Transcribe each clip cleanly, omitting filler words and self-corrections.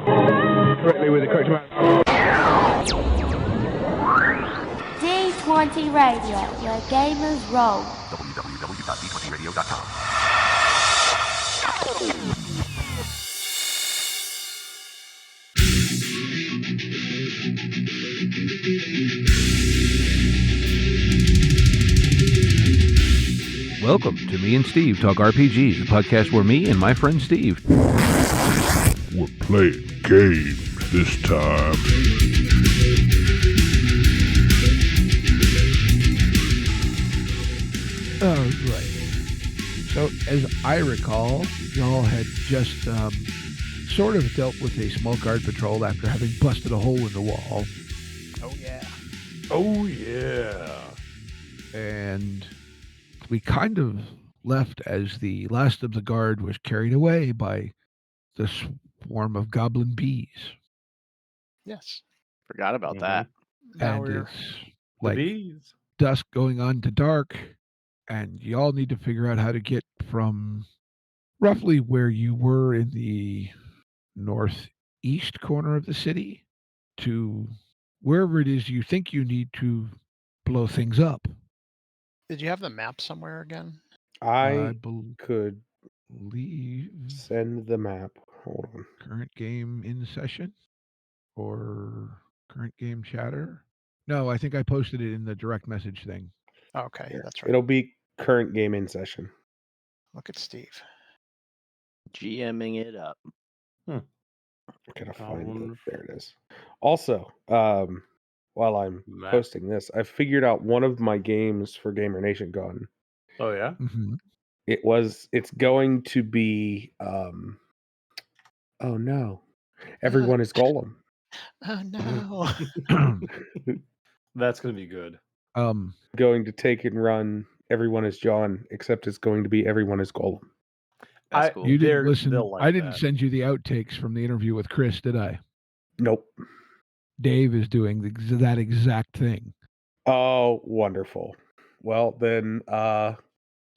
correctly with the correct amount. D20 Radio, where gamers roll. www.d20radio.com. Welcome to Me and Steve Talk RPG, the podcast where me and my friend Steve... We're playing games this time. Oh, right. So, as I recall, y'all had just sort of dealt with a small guard patrol after having busted a hole in the wall. Oh, yeah. Oh, yeah. And we kind of left as the last of the guard was carried away by the swarm of goblin bees. Yes. Forgot about that. Now And we're it's like Bees. dusk going on to dark, and y'all need to figure out how to get from roughly where you were in the northeast corner of the city to wherever it is you think you need to blow things up. Did you have the map somewhere again? I believe could send the map. Hold on. current game in session or current game chatter. No, I think I posted it in the direct message thing. Okay, Here. that's right. It'll be current game in session. Look at Steve. GMing it up. I gotta find it. There it is. Also, while I'm posting this, I figured out one of my games for Gamer Nation gone. Oh, yeah? Mm-hmm. It's going to be oh no. Everyone is Golem. Oh, no. That's going to be good. Going to take and run Everyone is John, except it's going to be Everyone is Golem. That's cool. You didn't listen. Like I didn't that. send you the outtakes from the interview with Chris, did I? Nope. Dave is doing that exact thing. Oh, wonderful. Well, then,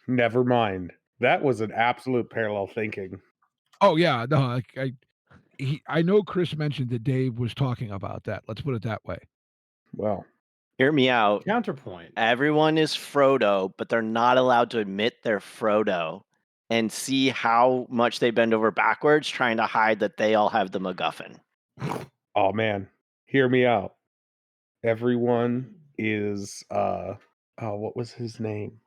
never mind. That was an absolute parallel thinking. Oh yeah, no, I know Chris mentioned that Dave was talking about that. Let's put it that way. Well, Hear me out. Counterpoint. Everyone is Frodo, but they're not allowed to admit they're Frodo and see how much they bend over backwards trying to hide that they all have the MacGuffin. oh man, hear me out. Everyone is what was his name?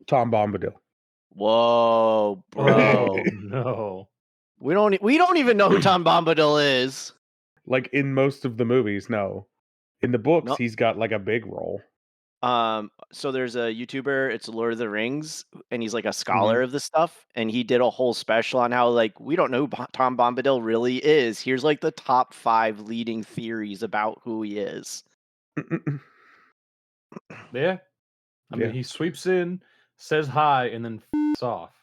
Tom Bombadil. Whoa, bro. No. We don't even know who Tom Bombadil is. Like in most of the movies, no. In the books, No. he's got like a big role. So there's a YouTuber, it's Lord of the Rings, and he's like a scholar of this stuff, and he did a whole special on how like we don't know who Tom Bombadil really is. Here's like the top 5 leading theories about who he is. Yeah. I mean, he sweeps in, says hi, and then f***s off.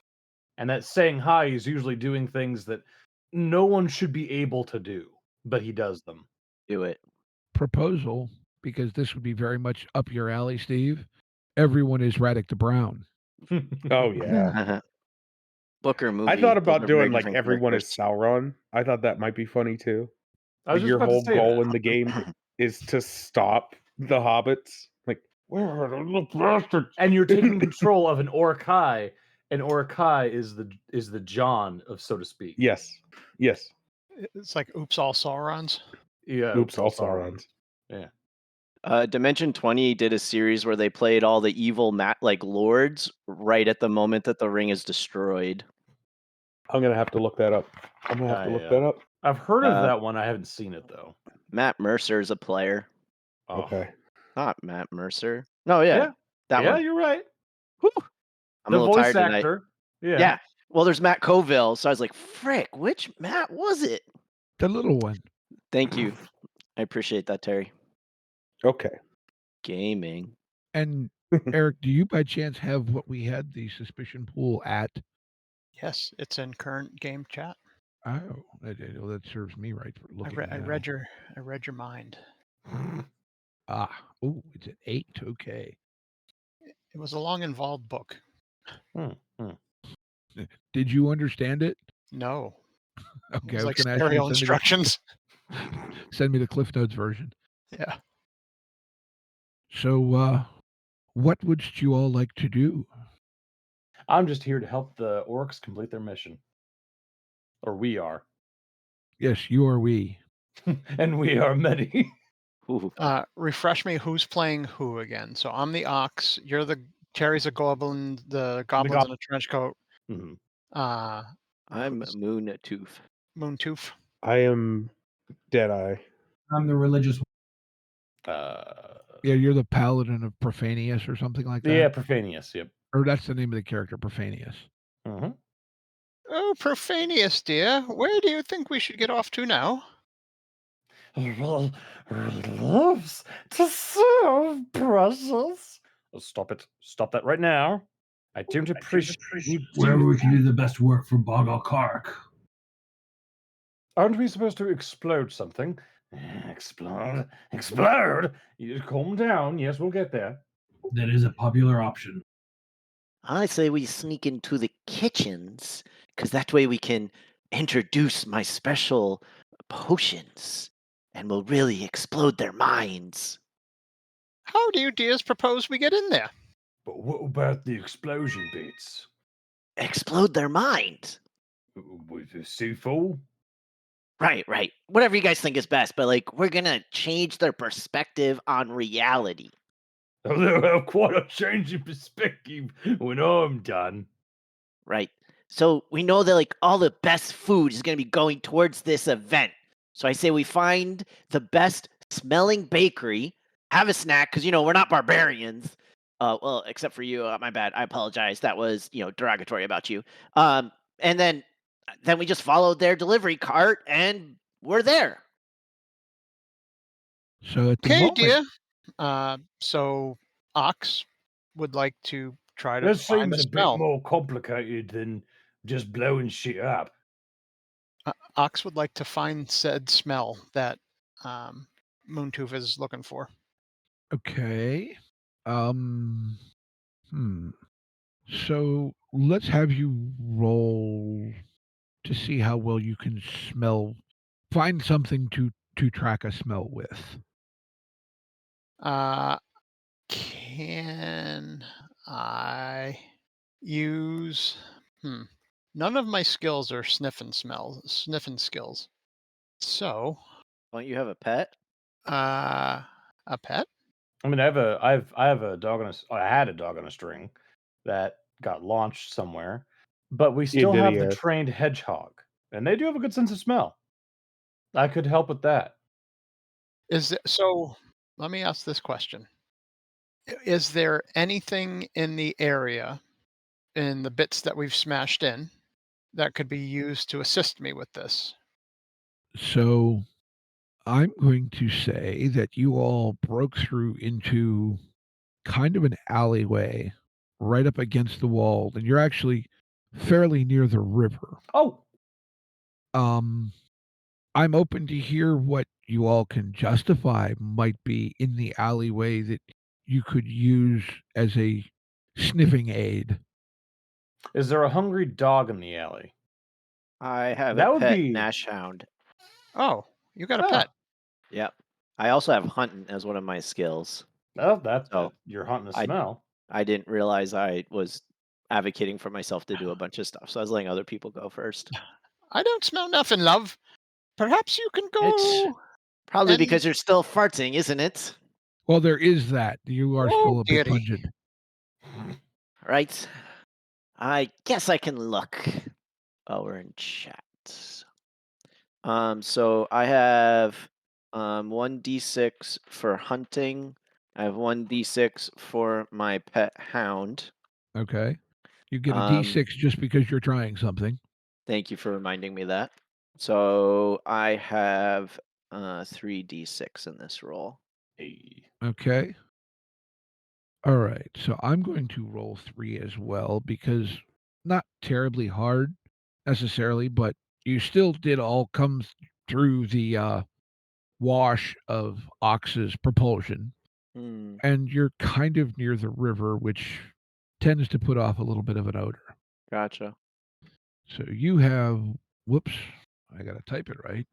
And that saying hi is usually doing things that no one should be able to do, but he does them. Do it. Proposal, because this would be very much up your alley, Steve. Everyone is Raddick the Brown. Oh yeah. Booker movie. I thought about Those are doing very like different Everyone is characters. Sauron. I thought that might be funny too. I was Like, just your about to whole say goal that. in the game is to stop the hobbits. Like, where are the little bastards? And you're taking control of an Orkai, and Orkai is the John of, so to speak. Yes. Yes. It's like Oops All Saurons. Yeah. Oops, all Saurons. Yeah. Dimension 20 did a series where they played all the evil lords right at the moment that the ring is destroyed. I'm gonna have to look that up. That up. I've heard of that one. I haven't seen it though. Matt Mercer's a player. Oh. Okay. Not Matt Mercer. No, yeah. That yeah, one. you're right. Whew. I'm The a little voice tired tonight. actor. Yeah. Yeah. Well, there's Matt Coville, so I was like, frick, which Matt was it? The little one. Thank you. I appreciate that, Terry. Okay. Gaming. And Eric, do you by chance have what we had the suspicion pool at? Yes, it's in current game chat. Oh, that serves me right for looking. I read your mind. Oh, it's at 8. Okay. It was a long, involved book. Did you understand it? No. Okay, It's I was like going to ask you stereo to instructions. send me the Cliff Notes version. Yeah. So, what would you all like to do? I'm just here to help the orcs complete their mission. Or we are. Yes, you or we. And we are many. Ooh. Refresh me. Who's playing who again? So I'm the ox. You're the Terry's a goblin. The goblins in a trench coat. Mm-hmm. I'm Moontoof. Moontoof. I am Deadeye. I'm the religious Yeah, you're the Paladin of Profanius or something like that. Yeah, Profanius. Yep. Or that's the name of the character, Profanius. Mm-hmm. Oh, Profanius, dear. Where do you think we should get off to now? Loves to serve, precious. Oh, stop it. Stop that right now. I don't appreciate you. wherever we can do the best work for Bog-Al-Karukk. Aren't we supposed to explode something? Explode? Explode? You calm down. Yes, we'll get there. That is a popular option. I say we sneak into the kitchens, because that way we can introduce my special potions, and we'll really explode their minds. How do you dears propose we get in there? But what about the explosion bits? Explode their minds. With the Seafall? Right. Whatever you guys think is best, but like we're gonna change their perspective on reality. Oh, they'll have quite a change in perspective when I'm done. Right. So we know that like all the best food is gonna be going towards this event. So I say we find the best smelling bakery, have a snack, because we're not barbarians. Well, except for you. My bad. I apologize. That was derogatory about you. And then we just followed their delivery cart and we're there. So at the Okay, moment, dear. So Ox would like to try to This find seems the a bit smell. more complicated than just blowing shit up. Ox would like to find said smell that Moontoof is looking for. okay. So let's have you roll to see how well you can find something to track a smell with. Can I use? None of my skills are sniffing skills. So, Don't you have a pet? a pet? I mean, I have a dog I had a dog on a string that got launched somewhere, but we still did, have the yes. trained hedgehog, and they do have a good sense of smell. I could help with that. So? Let me ask this question: Is there anything in the area, in the bits that we've smashed in, that could be used to assist me with this? So I'm going to say that you all broke through into kind of an alleyway right up against the wall, and you're actually fairly near the river. Oh, I'm open to hear what you all can justify might be in the alleyway that you could use as a sniffing aid. is there a hungry dog in the alley? I have That a would pet be- Nash Hound. Oh, you got a Ah. pet. Yep. I also have hunting as one of my skills. Oh, that's Oh, you're hunting a I- smell. I didn't realize I was advocating for myself to do a bunch of stuff, so I was letting other people go first. I don't smell nothing, love. Perhaps you can go. It's probably and- because you're still farting, isn't it? Well, there is that. You are Oh, still a bit dearie. pungent. Right. I guess I can look while we're in chat. So I have 1d6 for hunting. I have 1d6 for my pet hound. Okay. You get a Um, D6 just because you're trying something. Thank you for reminding me that. So I have 3d6 in this roll. Hey. Okay. All right. So I'm going to roll 3 as well because not terribly hard necessarily, but you still did all come through the wash of Ox's propulsion, Hmm. and you're kind of near the river, which tends to put off a little bit of an odor. Gotcha. So you have, whoops, I got to type it right.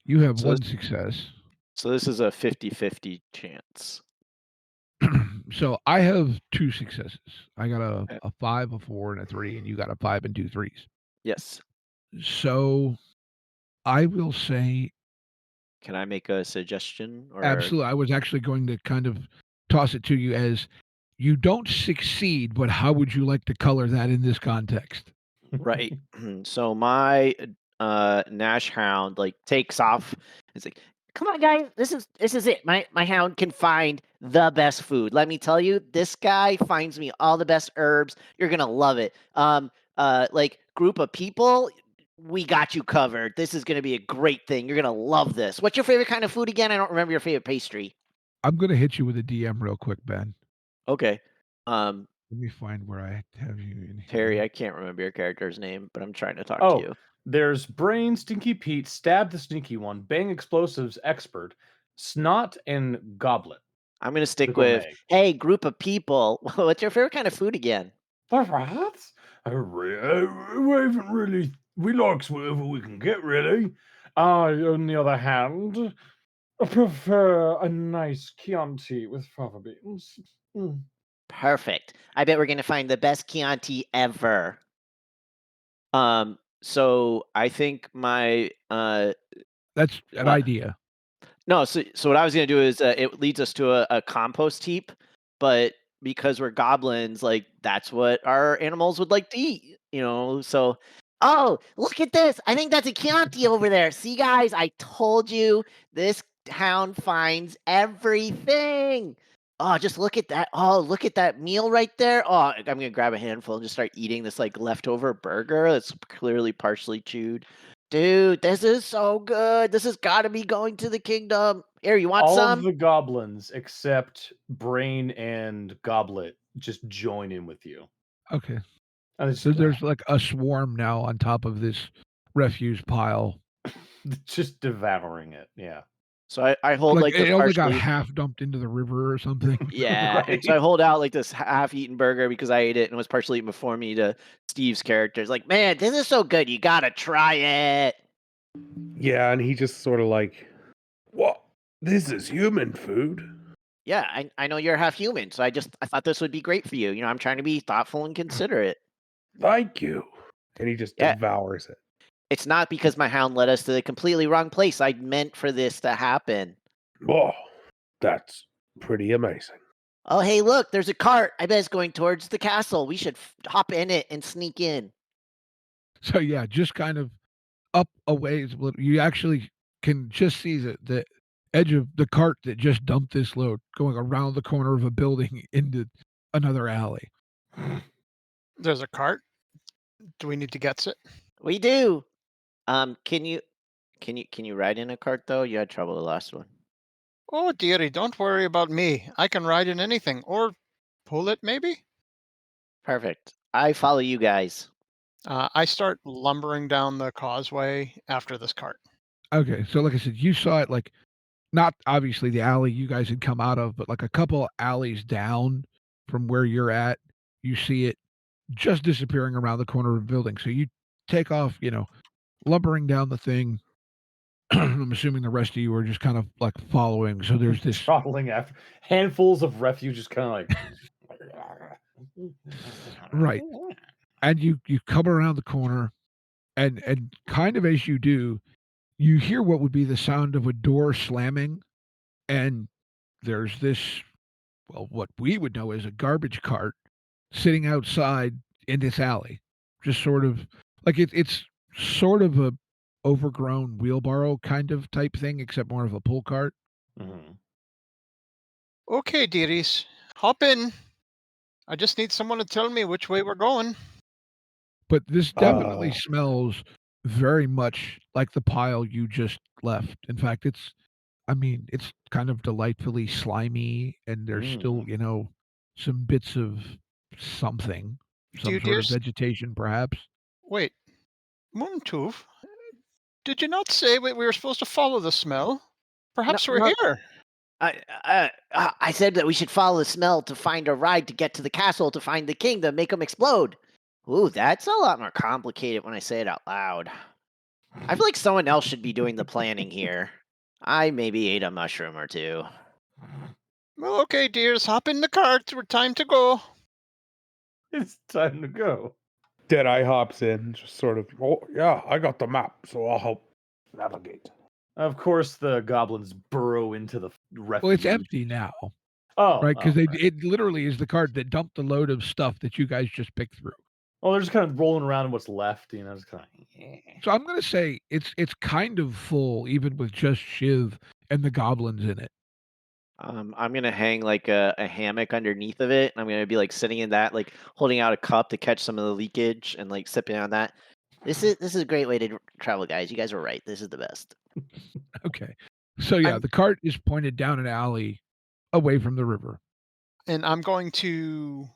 You have So one success. So this is a 50-50 chance. So I have 2 successes. I got Okay. a 5, a 4, and a 3, and you got a 5 and 2 threes. Yes. So I will say Can I make a suggestion? Or absolutely. I was actually going to kind of toss it to you as you don't succeed, but how would you like to color that in this context? right. So my Nash Hound like takes off. It's like, come on, guys, this is it. My hound can find the best food. Let me tell you, this guy finds me all the best herbs. You're gonna love it. Like group of people, we got you covered. This is gonna be a great thing. You're gonna love this. What's your favorite kind of food again? I don't remember your favorite pastry. I'm going to hit you with a DM real quick, Ben. Okay. Let me find where I have you in here. Terry, I can't remember your character's name, but I'm trying to talk Oh, to you. there's Brain, Stinky Pete, Stab the Sneaky One, Bang Explosives Expert, Snot, and Gobblit. I'm gonna stick The with, gourmet. hey, group of people. What's your favorite kind of food again? What? We haven't really. We like whatever we can get, really. On the other hand, I prefer a nice Chianti with fava beans. Mm. Perfect. I bet we're gonna find the best Chianti ever. So I think my That's an idea. no. So what I was gonna do is it leads us to a compost heap, but because we're goblins, like that's what our animals would like to eat, you know. So, oh, look at this! I think that's a Chianti over there. See, guys, I told you this hound finds everything. Oh, just look at that. Oh, look at that meal right there. Oh, I'm gonna grab a handful and just start eating this like leftover burger that's clearly partially chewed. Dude, this is so good. This has got to be going to the kingdom. Here, you want All some? of the goblins except Brain and Gobblit just join in with you. Okay. And it's So there's like a swarm now on top of this refuse pile. just devouring it. Yeah. So I hold like it this only got partially. half dumped into the river or something. Yeah, and so I hold out like this half-eaten burger because I ate it and it was partially eaten before me to Steve's character. It's like, man, this is so good. You gotta try it. Yeah, and he just sort of like, what? This is human food. Yeah, I know you're half human, so I thought this would be great for you. You know, I'm trying to be thoughtful and considerate. Thank you. And he just devours it. It's not because my hound led us to the completely wrong place. I meant for this to happen. Oh, that's pretty amazing. Oh, hey, look, there's a cart. I bet it's going towards the castle. We should hop in it and sneak in. So yeah, just kind of up a ways. You actually can just see the edge of the cart that just dumped this load going around the corner of a building into another alley. There's a cart. Do we need to get it? We do. Can you ride in a cart though? You had trouble the last one. Oh, dearie, don't worry about me. I can ride in anything. Or pull it, maybe? Perfect. I follow you guys. I start lumbering down the causeway after this cart. Okay, so like I said, you saw it like not obviously the alley you guys had come out of, but like a couple alleys down from where you're at, you see it just disappearing around the corner of a building. So you take off, lumbering down the thing. I'm assuming the rest of you are just kind of like following. So there's this Trottling after handfuls of refuse, just kind of like right, and you come around the corner, and kind of as you do, you hear what would be the sound of a door slamming, and there's this, well, what we would know as a garbage cart sitting outside in this alley, just sort of like it's sort of a overgrown wheelbarrow kind of type thing, except more of a pull cart. Mm-hmm. Okay, dearies, hop in. I just need someone to tell me which way we're going. But this definitely smells very much like the pile you just left. In fact, it's kind of delightfully slimy, and there's still, some bits of something, some sort of vegetation, perhaps. Wait, Moontoof, did you not say we were supposed to follow the smell? Perhaps we're here. I said that we should follow the smell to find a ride to get to the castle to find the king to make them explode. Ooh, that's a lot more complicated when I say it out loud. I feel like someone else should be doing the planning here. I maybe ate a mushroom or two. Well, okay, dears, hop in the cart. We're time to go. It's time to go. Deadeye hops in, just sort of, oh, yeah, I got the map, so I'll help navigate. Of course, the goblins burrow into the refuge. Well, it's empty now, Oh, right? Because right. it literally is the cart that dumped the load of stuff that you guys just picked through. Well, they're just kind of rolling around in what's left, you know. Just kind of. So I'm going to say it's kind of full, even with just Shiv and the goblins in it. I'm gonna hang like a hammock underneath of it. And I'm gonna be like sitting in that, like holding out a cup to catch some of the leakage and like sipping on that. This is a great way to travel, guys. You guys were right. This is the best. Okay. So yeah, the cart is pointed down an alley away from the river. And I'm going to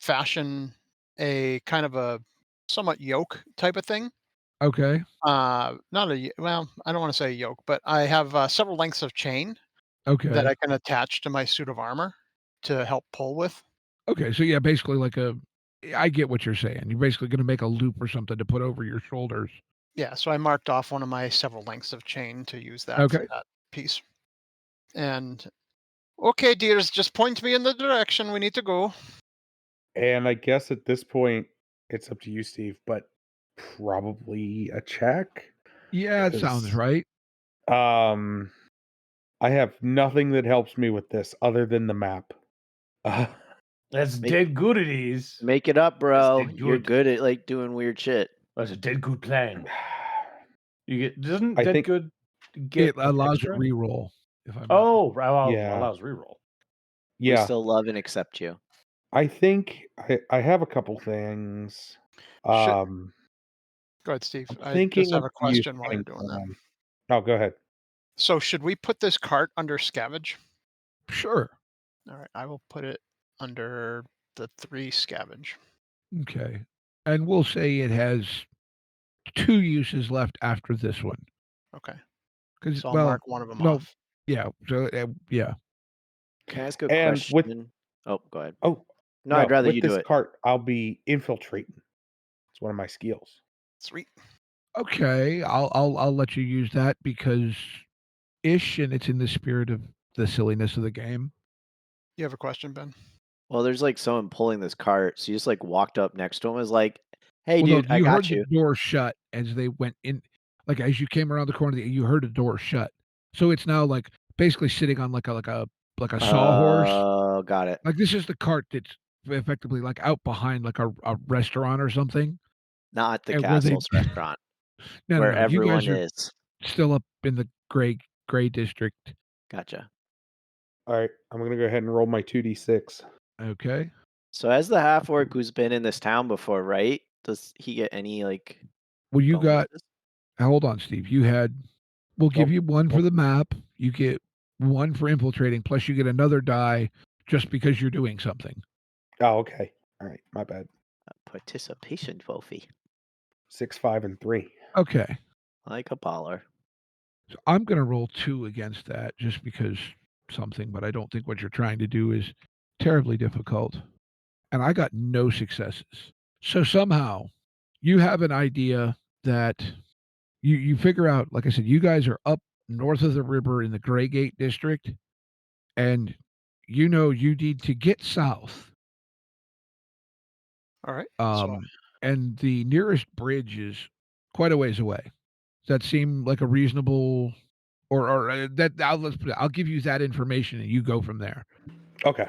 fashion a kind of a somewhat yoke type of thing. Okay. Not a well, I don't want to say yoke, but I have several lengths of chain Okay. that I can attach to my suit of armor to help pull with. Okay. So yeah, basically like I get what you're saying. You're basically going to make a loop or something to put over your shoulders. Yeah, so I marked off one of my several lengths of chain to use that Okay. for that piece. And okay, dears, just point me in the direction we need to go. And I guess at this point, it's up to you, Steve, but probably a check. Yeah, it sounds 'cause, right. I have nothing that helps me with this other than the map. That's dead good it is. Make it up, bro. dead You're good. good at like doing weird shit. That's a dead good plan. You get doesn't I dead think good get It allows a extra? reroll. If I'm Oh, Yeah. allows reroll. We Yeah, still love and accept you. I think I have a couple things. Go ahead, Steve. I Thinking just have of a the use question while you're doing that. Oh, go ahead. So should we put this cart under scavenge? sure. All right, I will put it under the 3 scavenge. Okay. And we'll say it has 2 uses left after this one. Okay. Because So I'll mark one of them no, off. yeah. So yeah. Can I ask a And question? with Oh, go ahead. oh No, I'd rather with you this do it. cart, I'll be infiltrating. It's one of my skills. Sweet. Okay, I'll let you use that because ish, and it's in the spirit of the silliness of the game. You have a question, Ben? Well, there's like someone pulling this cart, so you just like walked up next to him, and was like, "Hey, Well, dude, no, I you heard got you." the door shut as they went in. Like as you came around the corner, you heard a door shut. So it's now like basically sitting on like a sawhorse. Oh, got it. Like this is the cart that's effectively like out behind like a restaurant or something. Not the And where they Castle's restaurant, no, where no, no. You guys everyone are is. still up in the gray district. Gotcha. All right, I'm gonna go ahead and roll my 2d6. Okay. So as the half-orc who's been in this town before, right? Does he get any like Well, you got. bonuses? Hold on, Steve. We'll give Nope. you 1 for the map. You get 1 for infiltrating, plus you get another die just because you're doing something. Oh, okay. All right, my bad. A participation trophy. 6, 5, and 3. Okay. Like a baller. So I'm going to roll 2 against that just because something, but I don't think what you're trying to do is terribly difficult. And I got no successes. So somehow you have an idea that you figure out, like I said, you guys are up north of the river in the Gray Gate district, and you know you need to get south. All right. And the nearest bridge is quite a ways away. Does that seem like a reasonable, or that let's put it, I'll give you that information and you go from there. Okay.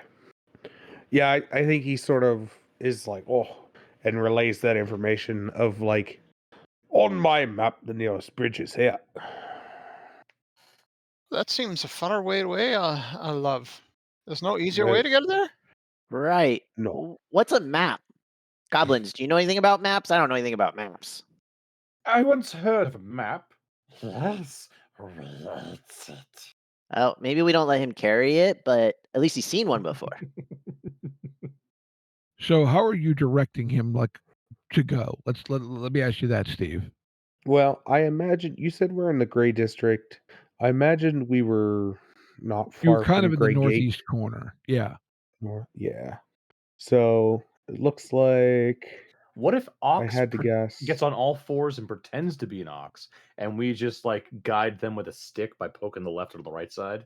Yeah, I think he sort of is like, oh, and relays that information of like, on my map, the nearest bridge is here. That seems a far way away. I love. There's no easier way to get there. Right. No. What's a map? Goblins, do you know anything about maps? I don't know anything about maps. I once heard of a map. Yes, reads it. Oh, maybe we don't let him carry it, but at least he's seen one before. So how are you directing him like to go? Let me ask you that, Steve. Well, I imagine you said we're in the Gray District. I imagined we were not far You're kind from of in Gray the Gate. northeast corner. Yeah. Yeah. So it looks like What if I Ox had to guess. gets on all fours and pretends to be an Ox, and we just like guide them with a stick by poking the left or the right side?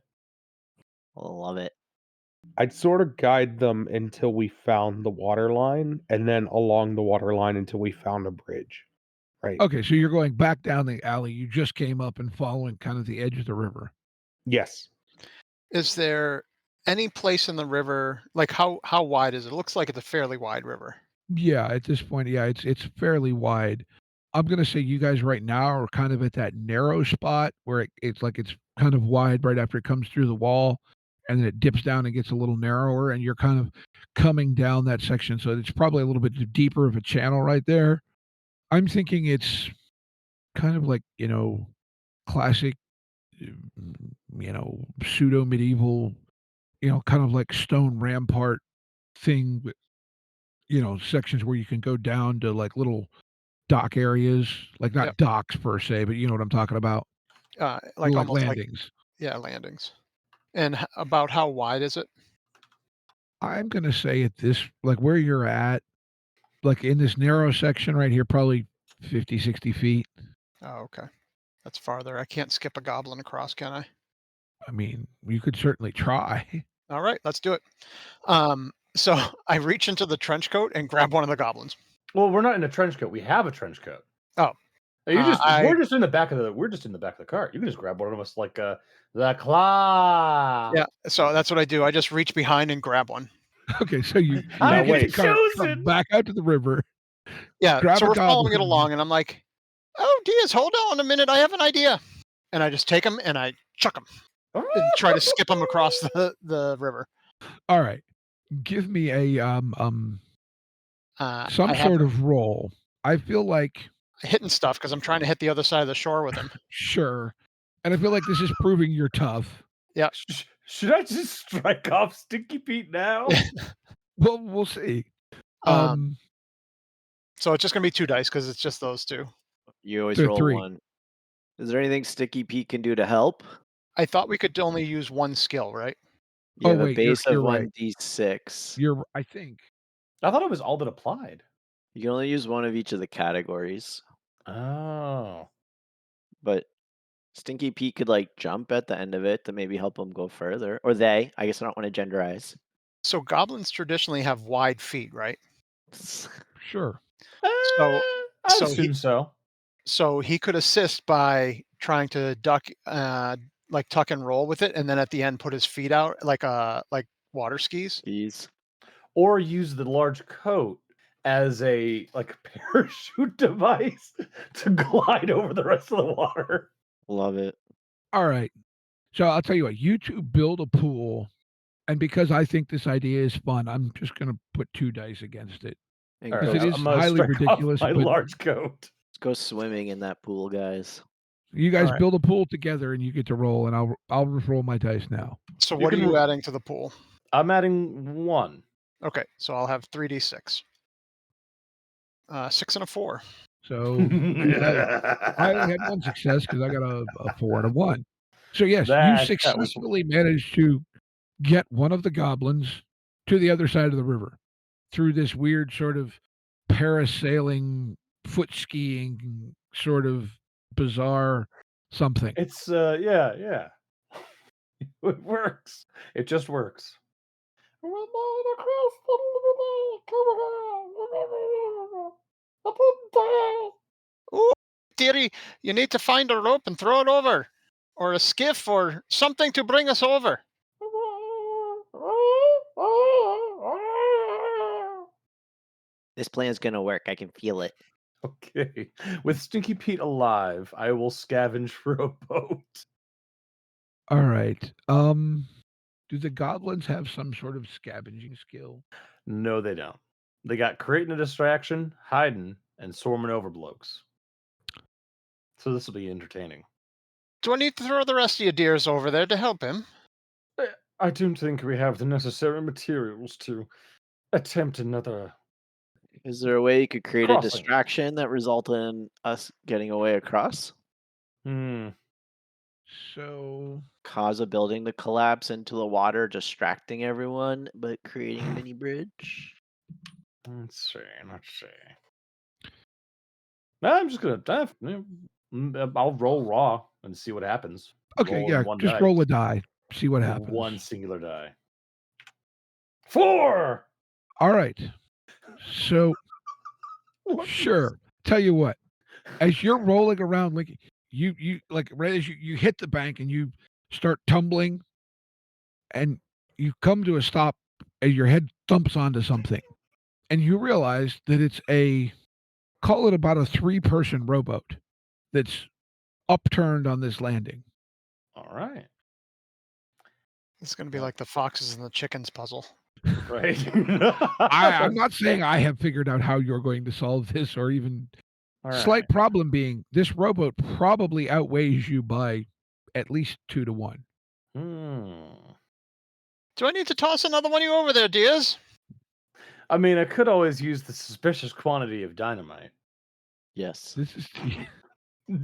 I love it. I'd sort of guide them until we found the water line, and then along the water line until we found a bridge. Right. Okay, so you're going back down the alley you just came up and following kind of the edge of the river. Yes. Is there any place in the river, like how wide is it? It looks like it's a fairly wide river. Yeah, at this point, yeah, it's fairly wide. I'm gonna say you guys right now are kind of at that narrow spot where it's like it's kind of wide right after it comes through the wall, and then it dips down and gets a little narrower, and you're kind of coming down that section. So it's probably a little bit deeper of a channel right there. I'm thinking it's kind of like, classic, pseudo medieval, kind of like stone rampart thing with, sections where you can go down to like little dock areas, like not Yep. docks per se, but you know what I'm talking about. Like Like almost landings. landings. And about how wide is it? I'm gonna say at this, like where you're at, like in this narrow section right here, probably 50, 60 feet. Oh, okay. That's farther. I can't skip a goblin across, can I? I mean, you could certainly try. All right, let's do it. So I reach into the trench coat and grab one of the goblins. Well, we're not in a trench coat. We have a trench coat. Oh, we're just in the back of the cart. You can just grab one of us like the claw. yeah. So that's what I do. I just reach behind and grab one. Okay, so you I get the get cart, chosen. come back out to the river. Yeah. Grab So a we're following it goblin. along, and I'm like, "Oh, Diaz, hold on a minute. I have an idea." And I just take him and I chuck him and try to skip him across the river. All right, give me a some sort of roll. I feel like hitting stuff because I'm trying to hit the other side of the shore with him. Sure, and I feel like this is proving you're tough. Yeah. Should I just strike off Stinky Pete now? Well, we'll see. So it's just gonna be 2 dice because it's just those two. You always They're roll 3. 1. Is there anything Sticky Pete can do to help? I thought we could only use 1 skill, right? You have a wait, you're base of right. 1d6. I think. I thought it was all that applied. You can only use one of each of the categories. Oh. But Stinky Pete could like jump at the end of it to maybe help him go further. Or they. I guess I don't want to genderize. So goblins traditionally have wide feet, right? Sure. So I assume so. So he could assist by trying to duck, like tuck and roll with it, and then at the end put his feet out like water skis. Or use the large coat as a like parachute device to glide over the rest of the water. Love it. All right. So I'll tell you what, you two build a pool, and because I think this idea is fun, I'm just gonna put 2 dice against it. Because it is highly ridiculous. My but large coat. Let's go swimming in that pool, guys. You guys right. build a pool together, and you get to roll, and I'll roll my dice now. So what are you adding to the pool? I'm adding 1. Okay, so I'll have 3d6. 6 and a 4. So I only had 1 success because I got a 4 and a 1. So yes, you successfully managed to get one of the goblins to the other side of the river through this weird sort of parasailing, foot skiing, sort of bizarre something. It's yeah. It works. It just works. Ooh, dearie, you need to find a rope and throw it over, or a skiff, or something to bring us over. This plan's gonna work. I can feel it. Okay. With Stinky Pete alive, I will scavenge for a boat. All right. Do the goblins have some sort of scavenging skill? No, they don't. They got creating a distraction, hiding, and swarming over blokes. So this will be entertaining. Do I need to throw the rest of your deers over there to help him? I don't think we have the necessary materials to attempt another. Is there a way you could create crossing. a distraction that result in us getting away across? So cause a building to collapse into the water, distracting everyone, but creating a mini bridge? Let's see. I'm just gonna dive. I'll roll raw and see what happens. Okay, Roll yeah, one just die. roll a die, see what happens. One singular die. 4. All right. So, sure. Tell you what, as you're rolling around, like you like right as you hit the bank and you start tumbling, and you come to a stop, and your head thumps onto something, and you realize that it's call it about a 3-person rowboat that's upturned on this landing. All right. It's going to be like the foxes and the chickens puzzle. Right. I'm not saying I have figured out how you're going to solve this, or even slight problem being this rowboat probably outweighs you by at least 2 to 1. Do I need to toss another one of you over there, dears? I mean, I could always use the suspicious quantity of dynamite. Yes. This is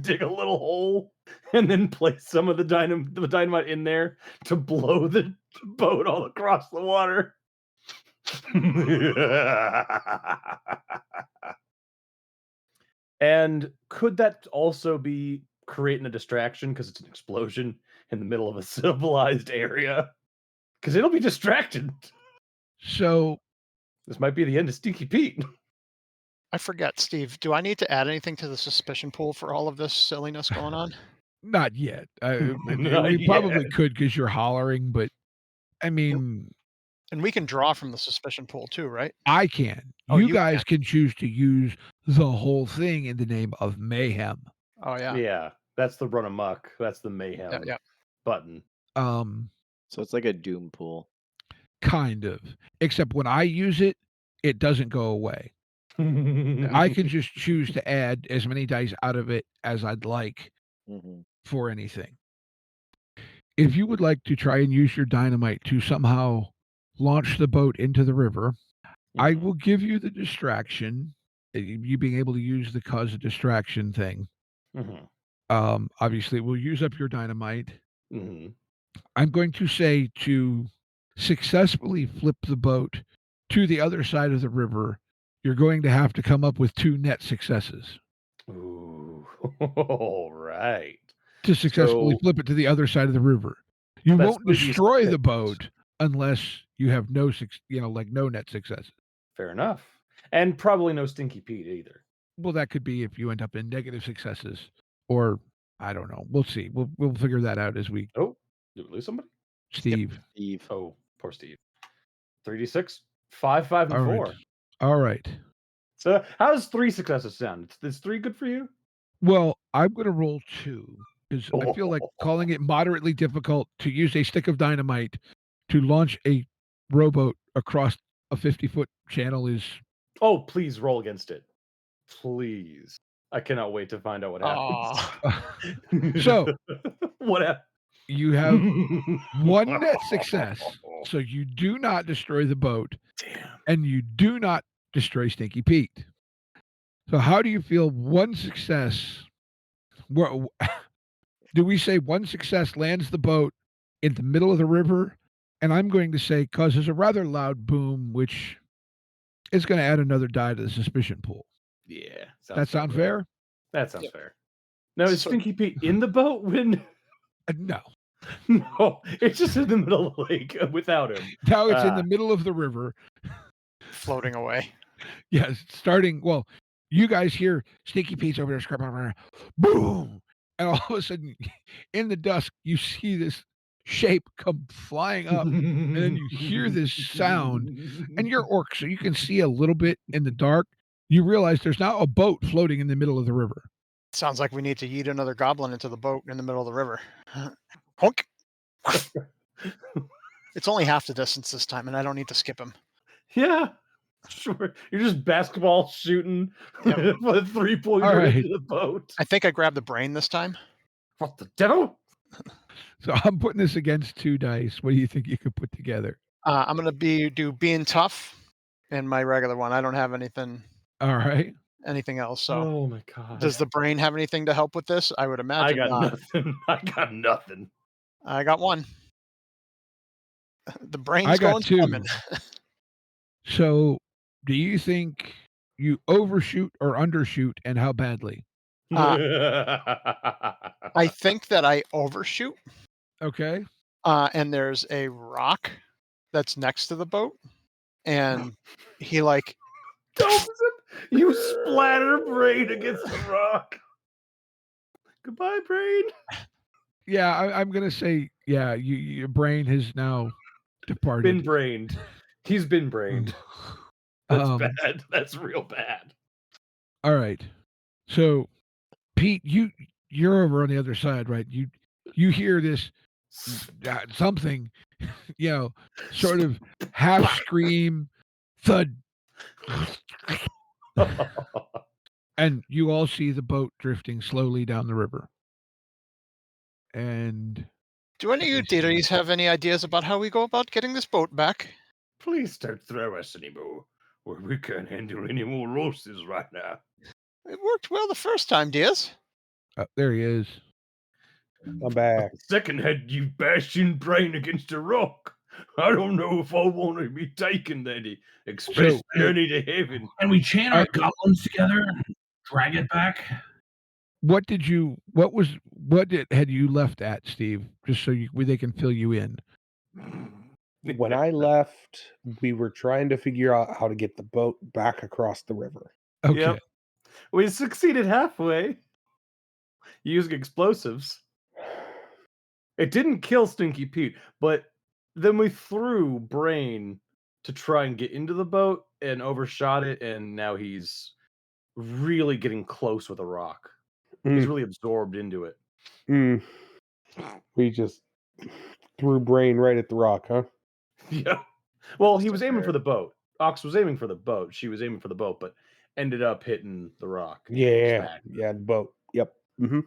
Dig a little hole and then place some of the dynamite in there to blow the boat all across the water. And could that also be creating a distraction because it's an explosion in the middle of a civilized area? Because it'll be distracted. So this might be the end of Stinky Pete. I forget, Steve. Do I need to add anything to the suspicion pool for all of this silliness going on? Not yet. Not we probably yet. could because you're hollering, but I mean, and we can draw from the suspicion pool too, right? I can. Oh, you guys can choose to use the whole thing in the name of mayhem. Oh yeah. Yeah, that's the run amok. That's the mayhem button. So it's like a doom pool. Kind of. Except when I use it, it doesn't go away. I can just choose to add as many dice out of it as I'd like for anything. If you would like to try and use your dynamite to somehow launch the boat into the river, I will give you the distraction, you being able to use the cause of distraction thing. Obviously, we'll use up your dynamite. I'm going to say to successfully flip the boat to the other side of the river, you're going to have to come up with 2 net successes. Ooh, all right. To successfully flip it to the other side of the river. You won't destroy the boat unless you have no net successes. Fair enough. And probably no Stinky Pete either. Well, that could be if you end up in negative successes, or I don't know. We'll see. We'll figure that out as we. Oh, did we lose somebody? Steve. Steve. Oh, poor Steve. 3d6, 5, 5, and 4. All right. So how does 3 successes sound? Is 3 good for you? Well, I'm going to roll 2 because I feel like calling it moderately difficult to use a stick of dynamite to launch a rowboat across a 50-foot channel is. Oh, please roll against it. Please. I cannot wait to find out what happens. So, what happened? You have 1 net success, so you do not destroy the boat. Damn. And you do not destroy Stinky Pete. So how do you feel 1 success? Do we say 1 success lands the boat in the middle of the river? And I'm going to say causes a rather loud boom, which is going to add another die to the suspicion pool. Yeah. That sound fair? That sounds fair. Now, is Stinky Pete in the boat when... No. No, it's just in the middle of the lake without him. Now it's in the middle of the river. Floating away. Yes, well, you guys hear Stinky Pete's over there scrapping around. Boom! And all of a sudden, in the dusk, you see this shape come flying up, and then you hear this sound, and you're orc, so you can see a little bit in the dark. You realize there's now a boat floating in the middle of the river. Sounds like we need to yeet another goblin into the boat in the middle of the river. Honk. It's only half the distance this time, and I don't need to skip him. Yeah, sure. You're just basketball shooting with a 3-pointer into the boat. I think I grabbed the brain this time. What the devil? So I'm putting this against 2 dice. What do you think you could put together? I'm going to do being tough and my regular one. I don't have anything. All right. Anything else? So, oh my god! Does the brain have anything to help with this? I would imagine. I got nothing. I got nothing. I got 1. The brain's I got going 2. swimming. So, do you think you overshoot or undershoot, and how badly? I think that I overshoot. Okay. And there's a rock that's next to the boat, and he like you splatter Brain against the rock. Goodbye, Brain. Yeah, I'm gonna say, yeah, your brain has now departed. Been brained. He's been brained. That's bad. That's real bad. All right. So, Pete, you're over on the other side, right? You hear this something, sort of half scream, thud, and you all see the boat drifting slowly down the river. And do any of you deities have any ideas about how we go about getting this boat back? Please don't throw us anymore, or we can't handle any more losses right now. It worked well the first time, dears. There he is. I'm back. Second had you bashing Brain against a rock. I don't know if I want to be taking that express journey to heaven. Can we chain our goblins together and drag it back? What had you left at, Steve? Just so they can fill you in. When I left, we were trying to figure out how to get the boat back across the river. Okay. Yep. We succeeded halfway using explosives. It didn't kill Stinky Pete, but then we threw Brain to try and get into the boat and overshot it, and now he's really getting close with a rock. He's really absorbed into it. We just threw Brain right at the rock, huh? Yeah. Well, he was aiming for the boat. Ox was aiming for the boat. She was aiming for the boat, but ended up hitting the rock. Yeah. Yeah, the boat. Yep. Sure.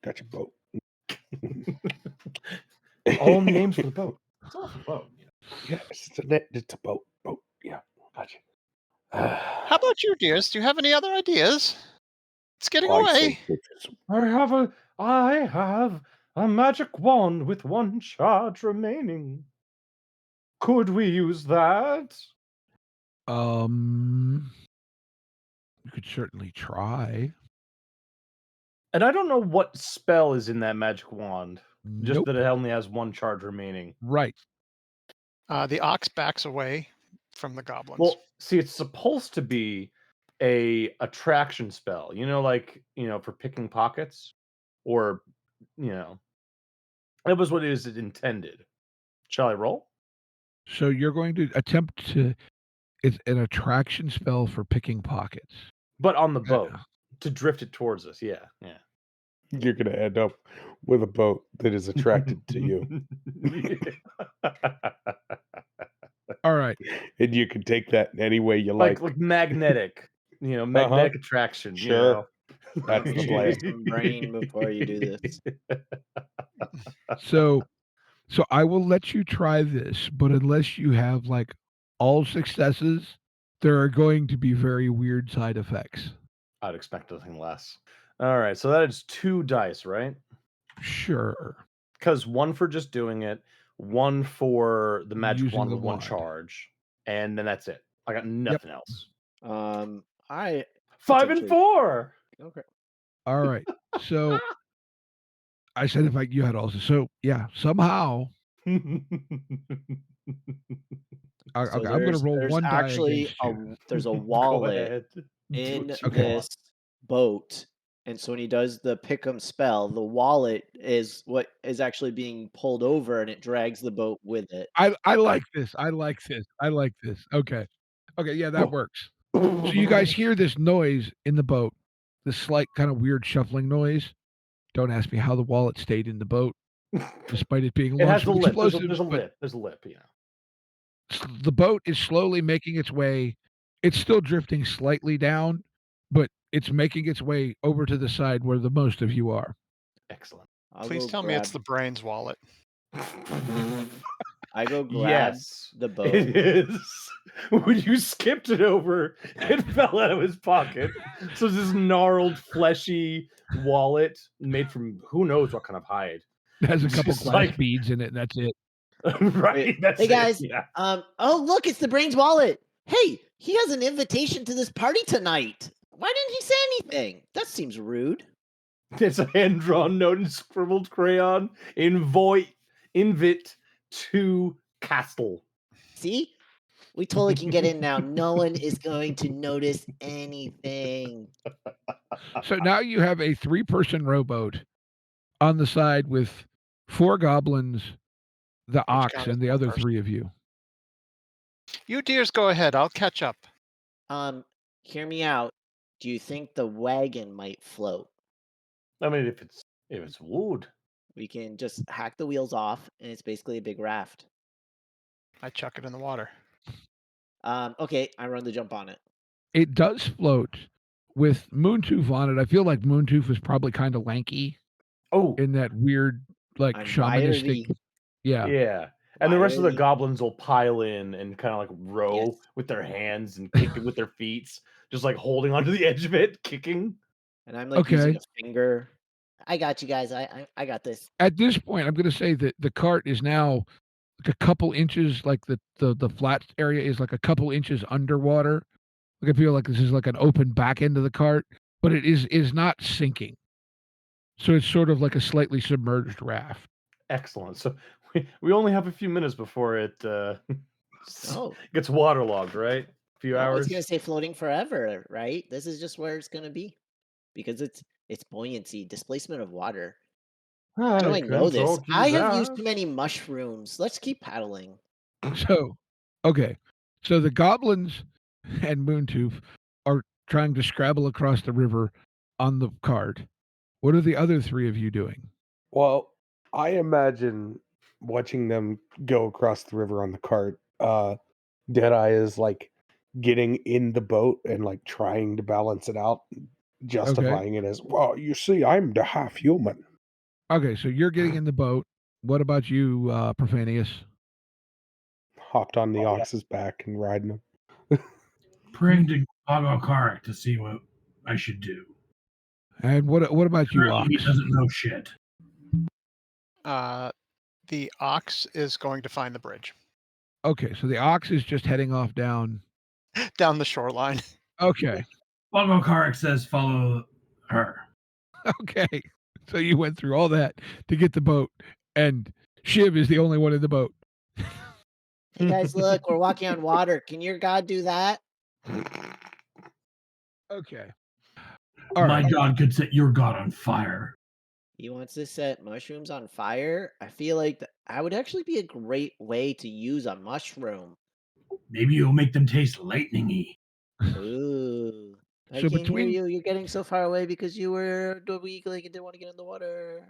Got your boat. All names for the boat. It's all for the boat. Yeah, it's a boat. Boat. Yeah. Gotcha. How about you, dears? Do you have any other ideas? It's getting away. I have a magic wand with one charge remaining. Could we use that? You could certainly try. And I don't know what spell is in that magic wand. Just Nope. that it only has one charge remaining. Right. The ox backs away from the goblins. Well, see, it's supposed to be a attraction spell. For picking pockets, or that was what it is intended. Shall I roll? So you're going to attempt to. It's an attraction spell for picking pockets, but on the boat to drift it towards us. Yeah. You're gonna end up with a boat that is attracted to you. All right. And you can take that any way you like magnetic, magnetic attraction. Sure. That's the plan. Some brain before you do this. So I will let you try this, but unless you have all successes, there are going to be very weird side effects. I'd expect nothing less. All right, so that is 2 dice, right? Sure. Because 1 for just doing it, 1 for the magic Using wand the with 1 wand. charge, and then that's it. I got nothing else. 5 and 4. Okay. All right. So I said you had also. So yeah, somehow. So I'm going to roll 1 die actually against you. there's a wallet in this boat, and so when he does the pick'em spell, the wallet is what is actually being pulled over, and it drags the boat with it. I like this. Okay. Yeah, that works. So you guys hear this noise in the boat, this slight kind of weird shuffling noise. Don't ask me how the wallet stayed in the boat, despite it being It has launched a with lip. explosives. There's a lip. There's a lip. The boat is slowly making its way. It's still drifting slightly down, but it's making its way over to the side where the most of you are. Excellent. Please tell me it's the brain's wallet. I go grab the boat. It is. When you skipped it over, it fell out of his pocket. So this gnarled, fleshy wallet made from who knows what kind of hide. It has a couple glass beads in it, and that's it. Right. That's hey guys. Yeah. Oh look, it's the brain's wallet. Hey, He has an invitation to this party tonight. Why didn't he say anything? That seems rude. It's a hand-drawn note in scribbled crayon. Invite to castle. See? We totally can get in now. No one is going to notice anything. So now you have a 3-person rowboat on the side with 4 goblins, the ox, and the other 3 of you. You dears go ahead. I'll catch up. Hear me out. Do you think the wagon might float? I mean, if it's wood, we can just hack the wheels off, and it's basically a big raft. I chuck it in the water. Okay, I run the jump on it. It does float with Moontoof on it. I feel like Moontoof is probably kind of lanky. Oh, in that weird, like shamanistic. Yeah. Yeah. And the rest of the goblins will pile in and kind of like row with their hands and kick it with their feet, just like holding onto the edge of it, kicking. And I'm like using a finger. I got you guys. I got this. At this point, I'm going to say that the cart is now like a couple inches, like the flat area is like a couple inches underwater. Like I feel like this is like an open back end of the cart, but it is not sinking. So it's sort of like a slightly submerged raft. Excellent. So we only have a few minutes before it gets waterlogged, right? A few hours. I was going to say floating forever, right? This is just where it's going to be. Because it's buoyancy, displacement of water. How do I know this? I have used too many mushrooms. Let's keep paddling. So, okay. So the goblins and Moontoof are trying to scrabble across the river on the cart. What are the other 3 of you doing? Well, I imagine watching them go across the river on the cart. Deadeye is like getting in the boat and like trying to balance it out, justifying it as, well, you see, I'm the half human. Okay, so you're getting in the boat. What about you, Profanius? Hopped on the ox's back and riding him. Praying to Bog-Al-Karukk to see what I should do. And what about you, Ox? He doesn't know shit. The ox is going to find the bridge. Okay, so the ox is just heading off down the shoreline. Okay. Bog-Al-Karukk says follow her. Okay. So you went through all that to get the boat, and Shiv is the only one in the boat. Hey guys, look, we're walking on water. Can your god do that? Okay. My god could set your god on fire. He wants to set mushrooms on fire? I feel like that would actually be a great way to use a mushroom. Maybe you'll make them taste lightning-y. Ooh. I can't hear you. You're getting so far away because you were weak, like you didn't want to get in the water.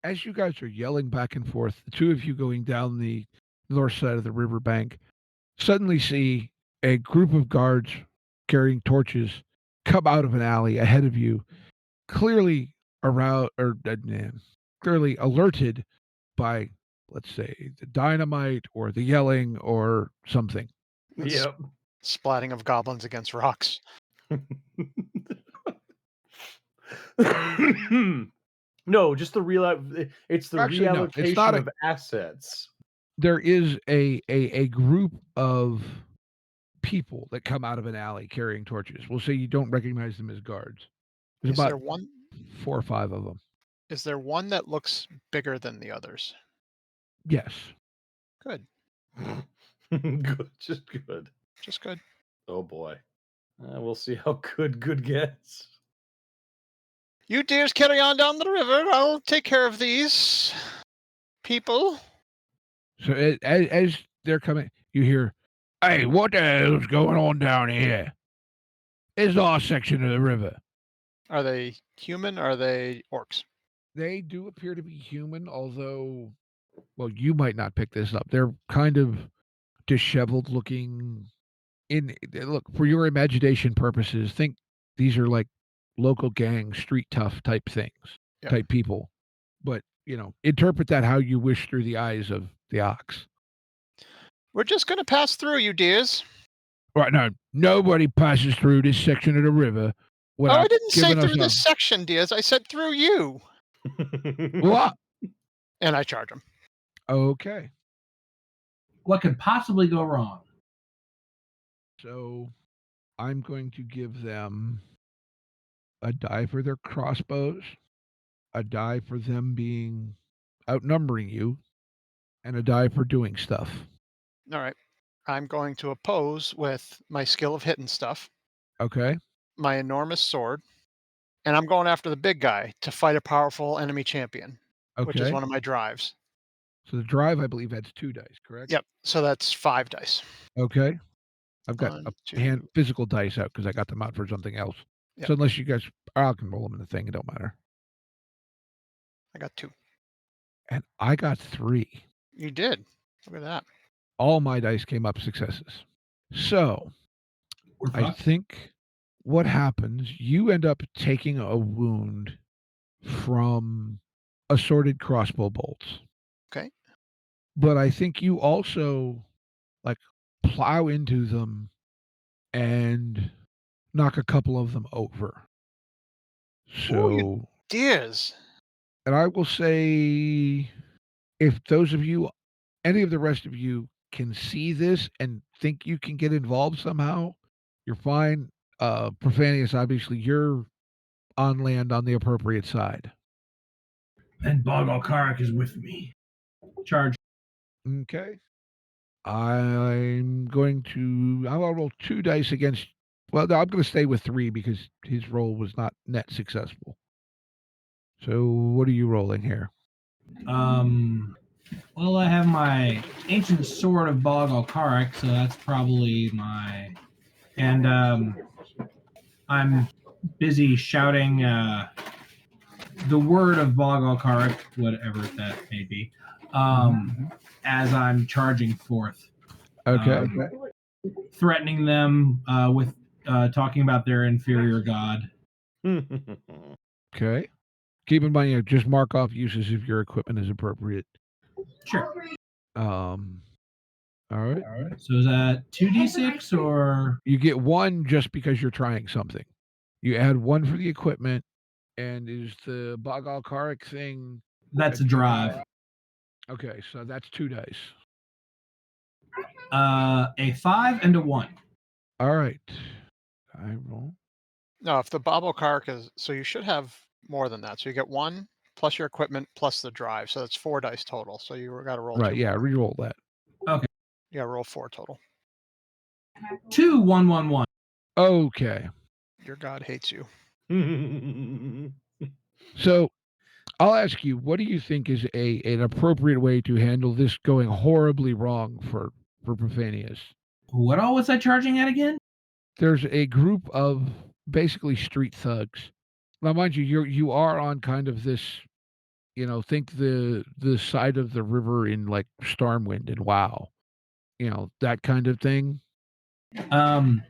As you guys are yelling back and forth, the 2 of you going down the north side of the riverbank suddenly see a group of guards carrying torches come out of an alley ahead of you, clearly clearly alerted by, let's say, the dynamite or the yelling or something. Yep. Splatting of goblins against rocks. No, just it's the reallocation of assets. There is a group of people that come out of an alley carrying torches. We'll say you don't recognize them as guards. There's about 4 or 5 of them. Is there one that looks bigger than the others? Yes. Good. Good. Just good. Just good. Oh boy. We'll see how good gets. You dears carry on down the river. I'll take care of these people. So as they're coming, you hear, "Hey, what the hell's going on down here? It's our section of the river." Are they human? Or are they orcs? They do appear to be human, although, well, you might not pick this up. They're kind of disheveled looking. Look, for your imagination purposes, think these are like local gang, street tough type things, type people. But, interpret that how you wish through the eyes of the ox. We're just going to pass through, you dears. Right now, nobody passes through this section of the river. I didn't say through this section, dears. I said through you. What? And I charge them. Okay. What could possibly go wrong? So I'm going to give them a die for their crossbows, a die for them being outnumbering you, and a die for doing stuff. All right. I'm going to oppose with my skill of hitting stuff, Okay. my enormous sword, and I'm going after the big guy to fight a powerful enemy champion, which is Okay. one of my drives. So the drive, I believe, adds 2 dice, correct? Yep. So that's 5 dice. Okay. I've got 1, a hand 2. physical dice out because I got them out for something else. Yep. So unless you guys, I can roll them in the thing. It don't matter. I got 2. And I got 3. You did. Look at that. All my dice came up successes. So We're I fucked. think what happens, you end up taking a wound from assorted crossbow bolts. Okay. But I think you also like plow into them and knock a couple of them over. So, Dears. and I will say, if those of you, any of the rest of you can see this and think you can get involved somehow, you're fine. Profanius, obviously, you're on land on the appropriate side. And Bog-Al-Karukk is with me. Charge. Okay. I'll roll 2 dice against. Well, no, I'm going to stay with 3 because his roll was not net successful. So, what are you rolling here? Well, I have my ancient sword of Bog-Al-Karukk, so that's probably my. And I'm busy shouting the word of Bog-Al-Karukk, whatever that may be, as I'm charging forth. Okay. Threatening them with talking about their inferior god. Okay. Keep in mind, just mark off uses if your equipment is appropriate. Sure. All right. So is that 2d6 or? You get 1 just because you're trying something. You add 1 for the equipment, and is the Bog-Al-Karukk thing? That's a drive. Okay, so that's 2 dice. A 5 and a 1. All right. I roll. No, if the Bog-Al-Karukk is, so you should have more than that. So you get 1 plus your equipment plus the drive. So that's 4 dice total. So you got to roll 2. Right, yeah, re-roll that. Okay. You got to roll 4 total. 2 1 1 1. Okay. Your god hates you. So I'll ask you, what do you think is an appropriate way to handle this going horribly wrong for Profanius? What all was I charging at again? There's a group of basically street thugs. Now, mind you, you are on kind of this, think the side of the river in like Stormwind and WoW, that kind of thing. I'm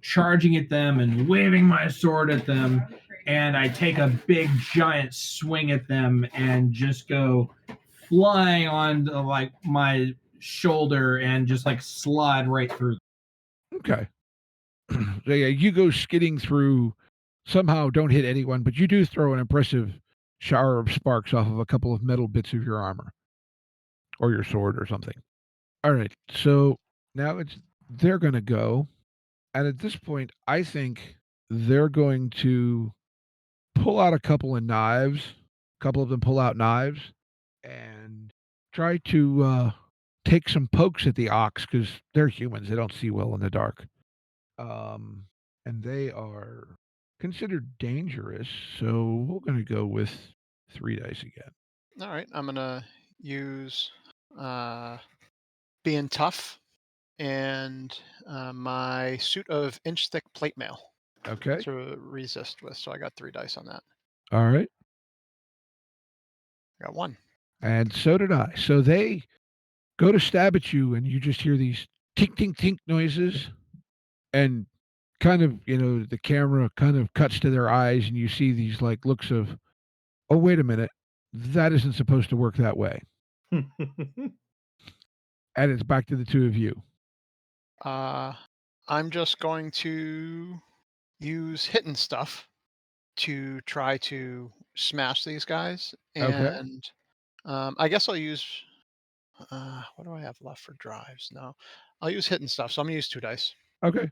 charging at them and waving my sword at them, and I take a big giant swing at them and just go flying on like my shoulder and just like slide right through. Okay. So yeah, you go skidding through, somehow don't hit anyone, but you do throw an impressive shower of sparks off of a couple of metal bits of your armor or your sword or something. All right, so now they're going to go, and at this point, I think they're going to pull out a couple of knives. A couple of them pull out knives and try to take some pokes at the ox because they're humans; they don't see well in the dark. And they are considered dangerous, so we're going to go with 3 dice again. All right. I'm going to use being tough and my suit of inch-thick plate mail Okay. to resist with. So I got 3 dice on that. All right. I got 1. And so did I. So they go to stab at you, and you just hear these tink, tink, tink noises. And kind of, the camera kind of cuts to their eyes, and you see these like looks of, oh, wait a minute. That isn't supposed to work that way. And it's back to the 2 of you. I'm just going to use hitting stuff to try to smash these guys. And Okay. I guess I'll use what do I have left for drives? No. I'll use hidden stuff, so I'm gonna use 2 dice. Okay.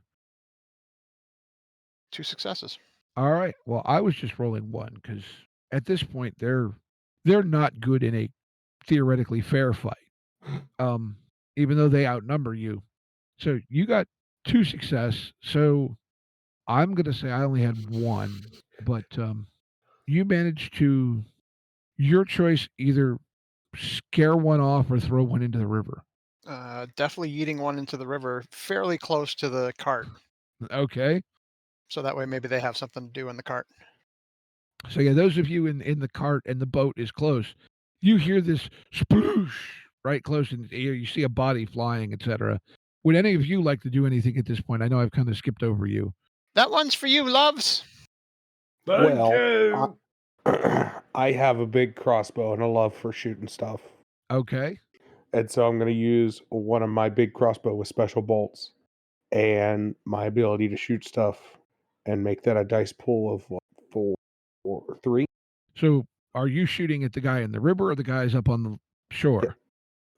2 successes. All right. Well, I was just rolling 1 because at this point they're not good in a theoretically fair fight. Even though they outnumber you. So you got 2 success. So I'm gonna say I only had 1, but you managed to, your choice, either scare one off or throw one into the river. Definitely yeeting one into the river fairly close to the cart. Okay. So that way maybe they have something to do in the cart. So yeah, those of you in the cart and the boat is close, you hear this sploosh right close, and you see a body flying, etc. Would any of you like to do anything at this point? I know I've kind of skipped over you. That one's for you, loves. Well, I have a big crossbow and a love for shooting stuff. Okay. And so I'm going to use one of my big crossbow with special bolts and my ability to shoot stuff and make that a dice pool of 4 or 3. So are you shooting at the guy in the river or the guys up on the shore?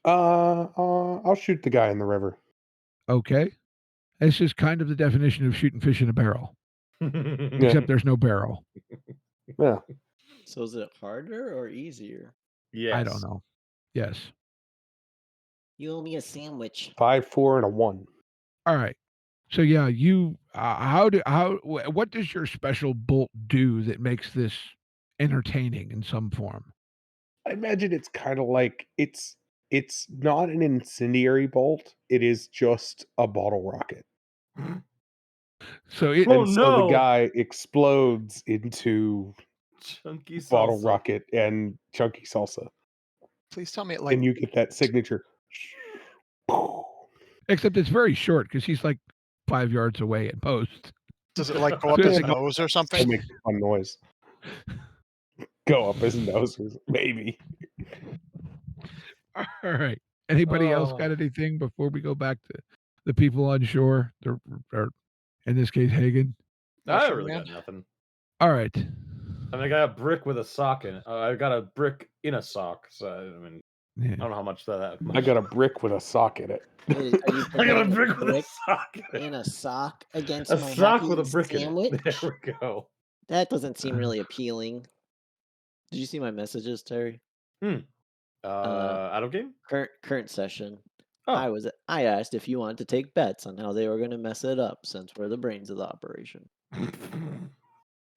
I'll shoot the guy in the river. Okay. This is kind of the definition of shooting fish in a barrel. Except there's no barrel. Yeah. So is it harder or easier? Yes. I don't know. Yes. You owe me a sandwich. 5, 4, and a 1. All right. So yeah, you what does your special bolt do that makes this entertaining in some form? I imagine it's kind of like it's not an incendiary bolt. It is just a bottle rocket. So the guy explodes into chunky salsa. Bottle rocket and chunky salsa. Please tell me it like. And you get that signature. Except it's very short because he's like 5 yards away at most. Does it like go up his nose or something? It makes a fun noise. Go up his nose, maybe. All right. Anybody else got anything before we go back to the people on shore? Or in this case, Hagan? I really got nothing. All right. I mean, I got a brick with a sock in it. I got a brick in a sock. So, I mean, yeah. I don't know how much that I got a brick with a sock in it. Wait, I got a brick with a sock in a sock against a my sock with a brick sandwich? in it. There we go. That doesn't seem really appealing. Did you see my messages, Terry? Out of game? Current session. Oh. I asked if you wanted to take bets on how they were going to mess it up since we're the brains of the operation.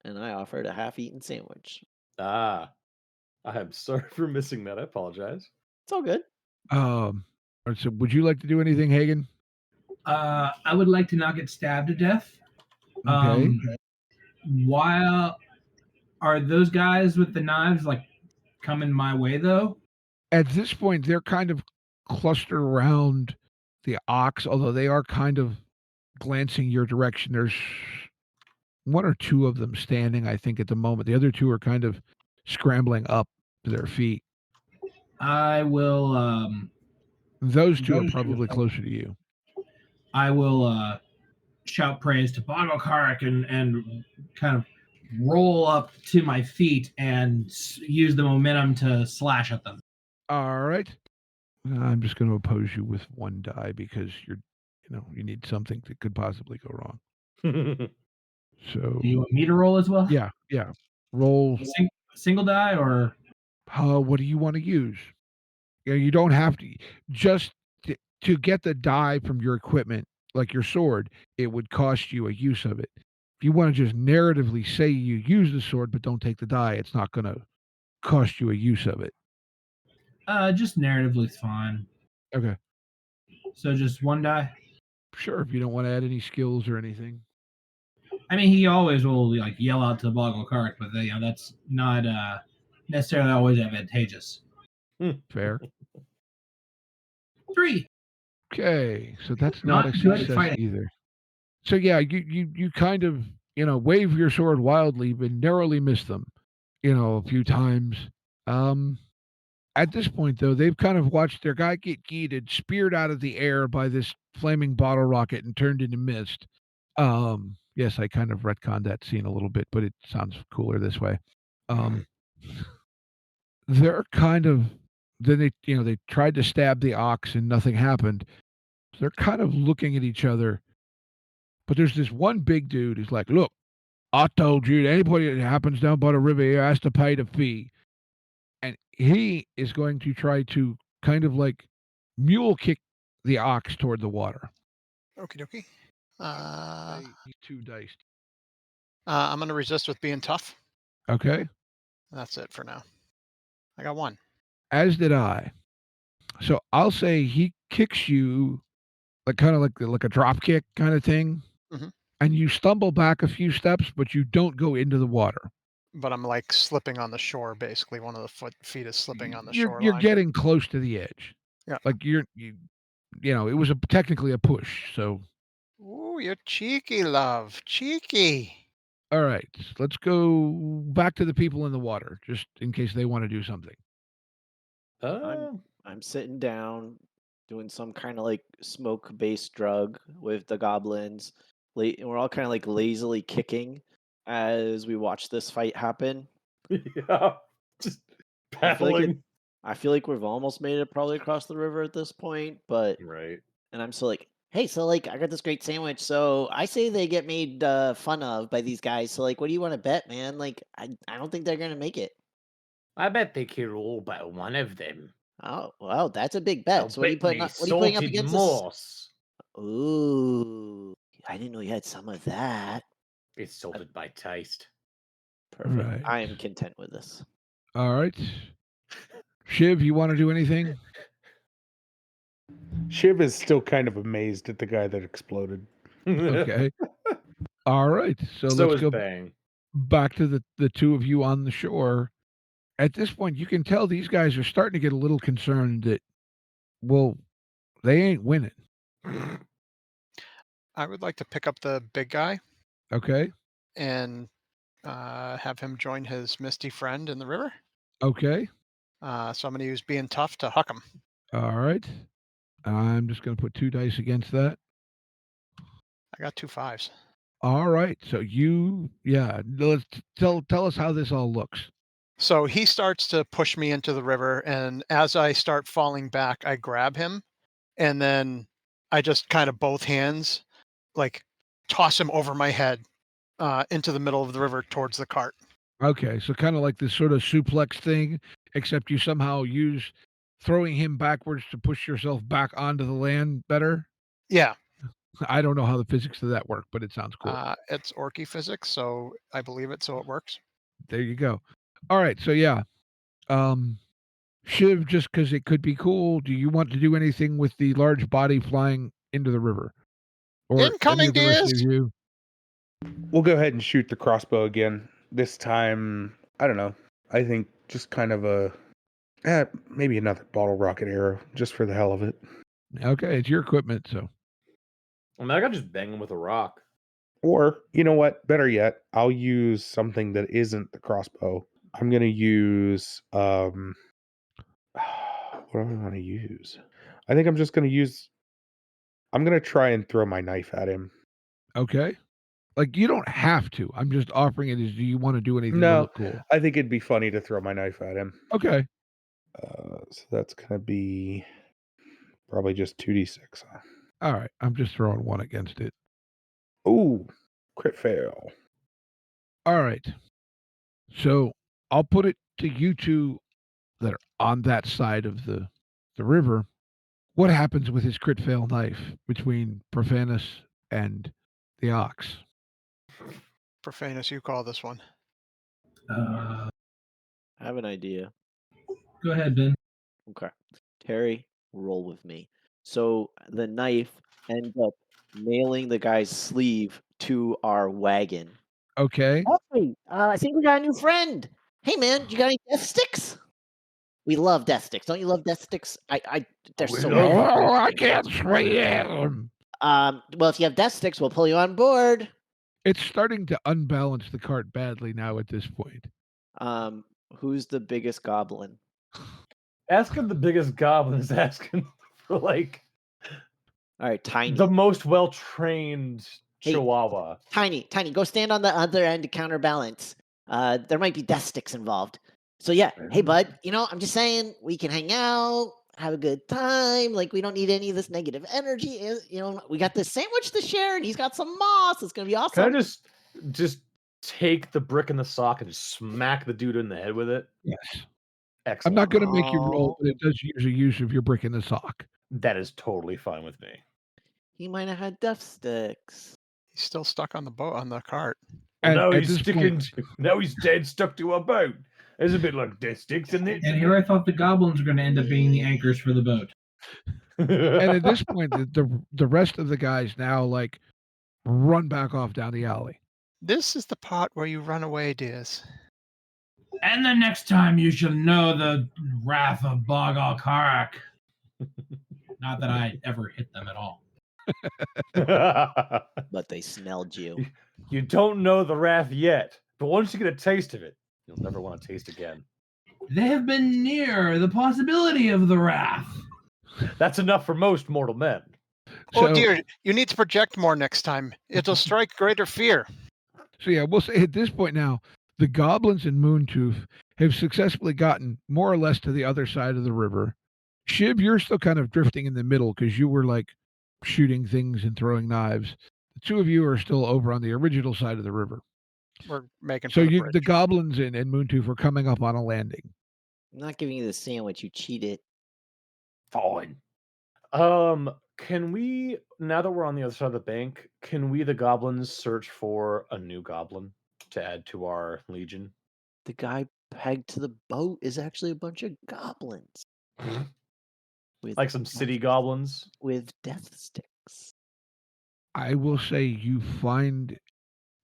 And I offered a half-eaten sandwich. I am sorry for missing that. I apologize. It's all good. So would you like to do anything, Hagan? I would like to not get stabbed to death. Okay. While are those guys with the knives like coming my way though? At this point, they're kind of clustered around the ox, although they are kind of glancing your direction. There's 1 or 2 of them standing, I think, at the moment. The other 2 are kind of scrambling up to their feet. I will. Those 2 are probably closer to you. I will shout praise to Bog-Al-Karukk and kind of roll up to my feet and use the momentum to slash at them. All right. I'm just going to oppose you with 1 die because you need something that could possibly go wrong. So. Do you want me to roll as well? Yeah. Roll. Single die or? What do you want to use? You don't have to. Just to get the die from your equipment, like your sword, it would cost you a use of it. If you want to just narratively say you use the sword but don't take the die, it's not going to cost you a use of it. Just narratively is fine. Okay. So just 1 die? Sure, if you don't want to add any skills or anything. I mean, he always will like yell out to Bog-Al-Karukk, but that's not necessarily always advantageous. Fair. 3. Okay, so that's not a success either. So yeah, you kind of wave your sword wildly, but narrowly miss them, a few times. At this point, though, they've kind of watched their guy get yeeted, speared out of the air by this flaming bottle rocket, and turned into mist. Yes, I kind of retconned that scene a little bit, but it sounds cooler this way. They're kind of, then they tried to stab the ox and nothing happened. they're kind of looking at each other. But there's this one big dude who's like, look, I told you that anybody that happens down by the river here has to pay the fee. And he is going to try to kind of like mule kick the ox toward the water. Okie dokie. He's 2 dice. I'm going to resist with being tough. Okay. That's it for now. I got 1. As did I. So I'll say he kicks you like kind of like a drop kick kind of thing. Mhm. And you stumble back a few steps, but you don't go into the water. But I'm like slipping on the shore, basically. One of the feet is slipping on the shore. You're getting close to the edge. Yeah. Like you know, it was technically a push. So. Ooh, you're cheeky, love. Cheeky. All right. Let's go back to the people in the water, just in case they want to do something. I'm sitting down, doing some kind of like smoke-based drug with the goblins. We're all kind of like lazily kicking as we watch this fight happen. Yeah, just paddling. I feel like we've almost made it probably across the river at this point, but Right. And I'm still like, hey, so like I got this great sandwich. So I say they get made fun of by these guys. So like, what do you want to bet, man? Like, I don't think they're gonna make it. I bet they kill all but one of them. Oh, well, that's a big bet. So what are you putting up? What are you putting up against moss? Ooh, I didn't know you had some of that. It's salted by taste. Perfect. Right. I am content with this. All right. Shiv, you want to do anything? Shiv is still kind of amazed at the guy that exploded. Okay. All right. So let's go back to the 2 of you on the shore. At this point, you can tell these guys are starting to get a little concerned that, well, they ain't winning. I would like to pick up the big guy. Okay. And have him join his misty friend in the river. Okay. So I'm going to use being tough to huck him. All right. I'm just going to put 2 dice against that. I got 2 5s. All right. So let's tell us how this all looks. So he starts to push me into the river, and as I start falling back, I grab him, and then I just kind of both hands, like, toss him over my head into the middle of the river towards the cart. Okay, so kind of like this sort of suplex thing, except you somehow use throwing him backwards to push yourself back onto the land better? Yeah. I don't know how the physics of that work, but it sounds cool. It's orky physics, so I believe it, so it works. There you go. All right, so yeah. Shiv, just because it could be cool, do you want to do anything with the large body flying into the river? Or incoming, dears! We'll go ahead and shoot the crossbow again. This time, I don't know. I think just kind of maybe another bottle rocket arrow, just for the hell of it. Okay, it's your equipment, so. I mean, I could just bang him with a rock. Or, you know what? Better yet, I'll use something that isn't the crossbow. I'm going to use... what do I want to use? I think I'm just going to use... I'm going to try and throw my knife at him. Okay. Like, you don't have to. I'm just offering it as, do you want to do anything to look cool? I think it'd be funny to throw my knife at him. Okay. So that's going to be probably just 2d6. Huh? All right. I'm just throwing 1 against it. Ooh, crit fail. All right. So I'll put it to you 2 that are on that side of the river. What happens with his crit fail knife between Profanius and the ox? Profanius, you call this one. I have an idea. Go ahead, Ben. Okay. Terry, roll with me. So the knife ends up nailing the guy's sleeve to our wagon. Okay. Hey, I think we got a new friend. Hey, man, you got any death sticks? We love death sticks. Don't you love death sticks? They're so. Oh, I can't swim. Well, if you have death sticks, we'll pull you on board. It's starting to unbalance the cart badly now at this point. Who's the biggest goblin? Asking the biggest goblin is asking for like. All right, Tiny. The most well-trained chihuahua. Tiny, go stand on the other end to counterbalance. There might be death sticks involved. So yeah, hey bud, I'm just saying we can hang out, have a good time. Like, we don't need any of this negative energy. We got this sandwich to share, and he's got some moss. It's gonna be awesome. Can I just take the brick in the sock and just smack the dude in the head with it? Yes. Excellent. I'm not going to make you roll, but it does use a use of your brick in the sock. That is totally fine with me. He might have had death sticks. He's still stuck on the boat on the cart. Well, now he's dead, stuck to a boat. There's a bit like death sticks in it. And here I thought the goblins were going to end up being the anchors for the boat. And at this point, the rest of the guys now like run back off down the alley. This is the part where you run away, dears. And the next time you shall know the wrath of Bog-Al-Karukk. Not that I ever hit them at all. But they smelled you. You don't know the wrath yet, but once you get a taste of it, you'll never want to taste again. They have been near the possibility of the wrath. That's enough for most mortal men. Oh dear, you need to project more next time. It'll strike greater fear. So yeah, we'll say at this point now, the goblins in Moontoof have successfully gotten more or less to the other side of the river. Shiv, you're still kind of drifting in the middle because you were like shooting things and throwing knives. The two of you are still over on the original side of the river. We're making so the goblins in Moontoof are coming up on a landing. I'm not giving you the sandwich. You cheated. Fine. Can we, now that we're on the other side of the bank, can we, the goblins, search for a new goblin to add to our legion? The guy pegged to the boat is actually a bunch of goblins. Like some city goblins? With death sticks. I will say you find,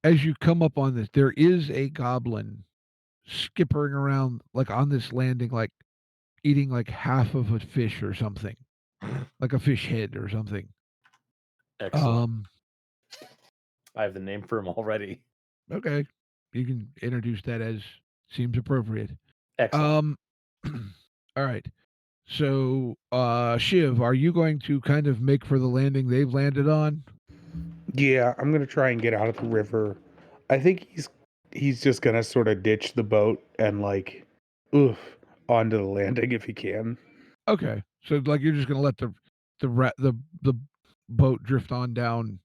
as you come up on this, there is a goblin skippering around, like on this landing, like eating like half of a fish or something. Like a fish head or something. Excellent. I have the name for him already. Okay. You can introduce that as seems appropriate. Excellent. All right. So, Shiv, are you going to kind of make for the landing they've landed on? Yeah, I'm going to try and get out of the river. I think he's just going to sort of ditch the boat and like, onto the landing if he can. Okay. So like you're just going to let the boat drift on down.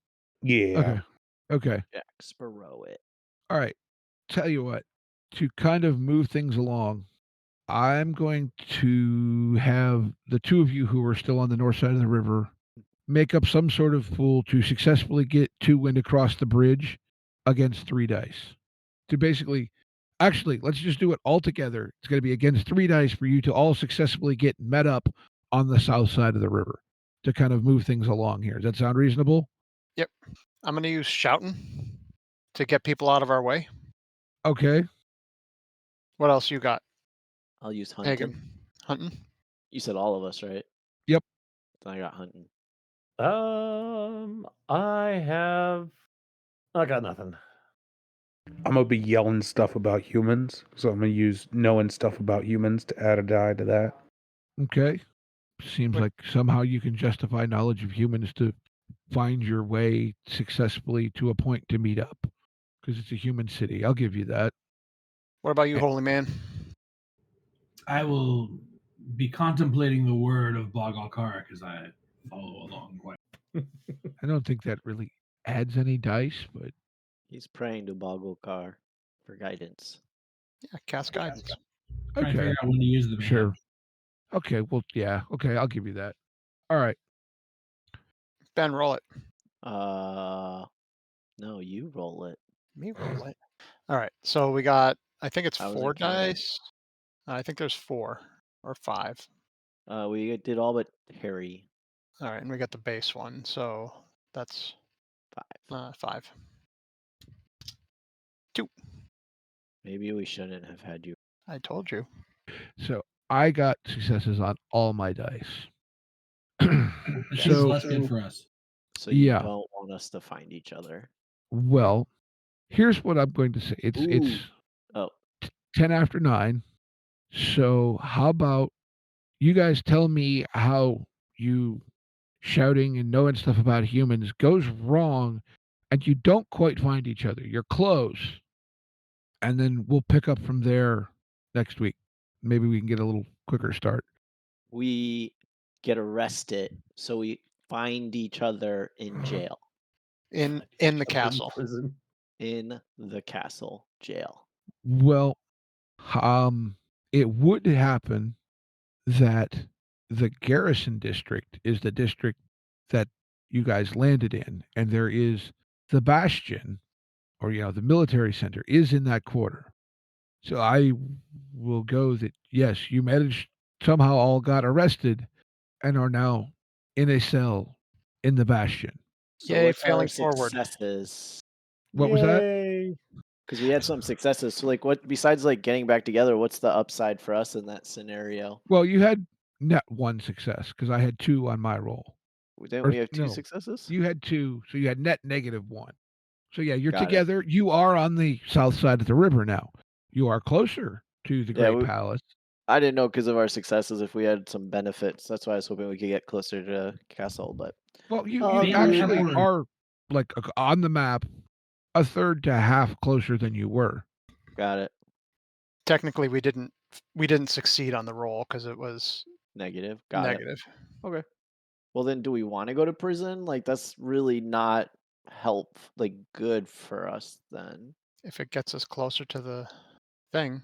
Yeah. Okay. Jacksboro it. All right. Tell you what, to kind of move things along, I'm going to have the two of you who are still on the north side of the river make up some sort of fool to successfully get 2 wind across the bridge against 3 dice. To basically, actually, let's just do it all together. It's going to be against 3 dice for you to all successfully get met up on the south side of the river to kind of move things along here. Does that sound reasonable? Yep. I'm going to use shouting to get people out of our way. Okay. What else you got? I'll use hunting. Hagan. Hunting? You said all of us, right? Yep. Then I got hunting. I got nothing. I'm going to be yelling stuff about humans, so I'm going to use knowing stuff about humans to add a die to that. Okay. Seems like somehow you can justify knowledge of humans to find your way successfully to a point to meet up. Because it's a human city. I'll give you that. What about you, holy man? I will be contemplating the word of Bog-Al-Karukk as I follow along. I don't think that really adds any dice, but he's praying to Bog-Al-Karukk for guidance. Yeah, cast guidance. Trying to figure out when to use them. Sure. Okay, well, yeah. Okay, I'll give you that. All right. Ben, roll it. No, you roll it. Me roll it. All right, so we got, I think it's I 4 dice. I think there's 4 or 5. We did all but Harry. All right, and we got the base one, so that's 5. 2. Maybe we shouldn't have had you. I told you. So I got successes on all my dice. This is less good for us. So you don't want us to find each other. Well, here's what I'm going to say. It's 10 after 9. So how about you guys tell me how you shouting and knowing stuff about humans goes wrong and you don't quite find each other. You're close. And then we'll pick up from there next week. Maybe we can get a little quicker start. We get arrested, so we find each other in jail. In the castle. Prison. In the castle jail. Well, it would happen that the garrison district is the district that you guys landed in, and there is the bastion, or the military center is in that quarter. So I will go that yes, you managed somehow all got arrested and are now in a cell in the bastion. So Yay, what's our failing forward. successes? What was that? Because we had some successes. So like, what besides like getting back together? What's the upside for us in that scenario? Well, you had net 1 success because I had 2 on my roll. Didn't Or we have 2 no, successes? You had 2, so you had net -1. So yeah, you're Got it. together. You are on the south side of the river now. You are closer to the Great Palace. I didn't know because of our successes if we had some benefits. That's why I was hoping we could get closer to castle. But Well, you actually are like on the map, a third to half closer than you were. Got it. Technically, we didn't succeed on the roll because it was Negative. negative. Okay. Well, then, do we want to go to prison? Like, that's really not good for us then. If it gets us closer to the thing.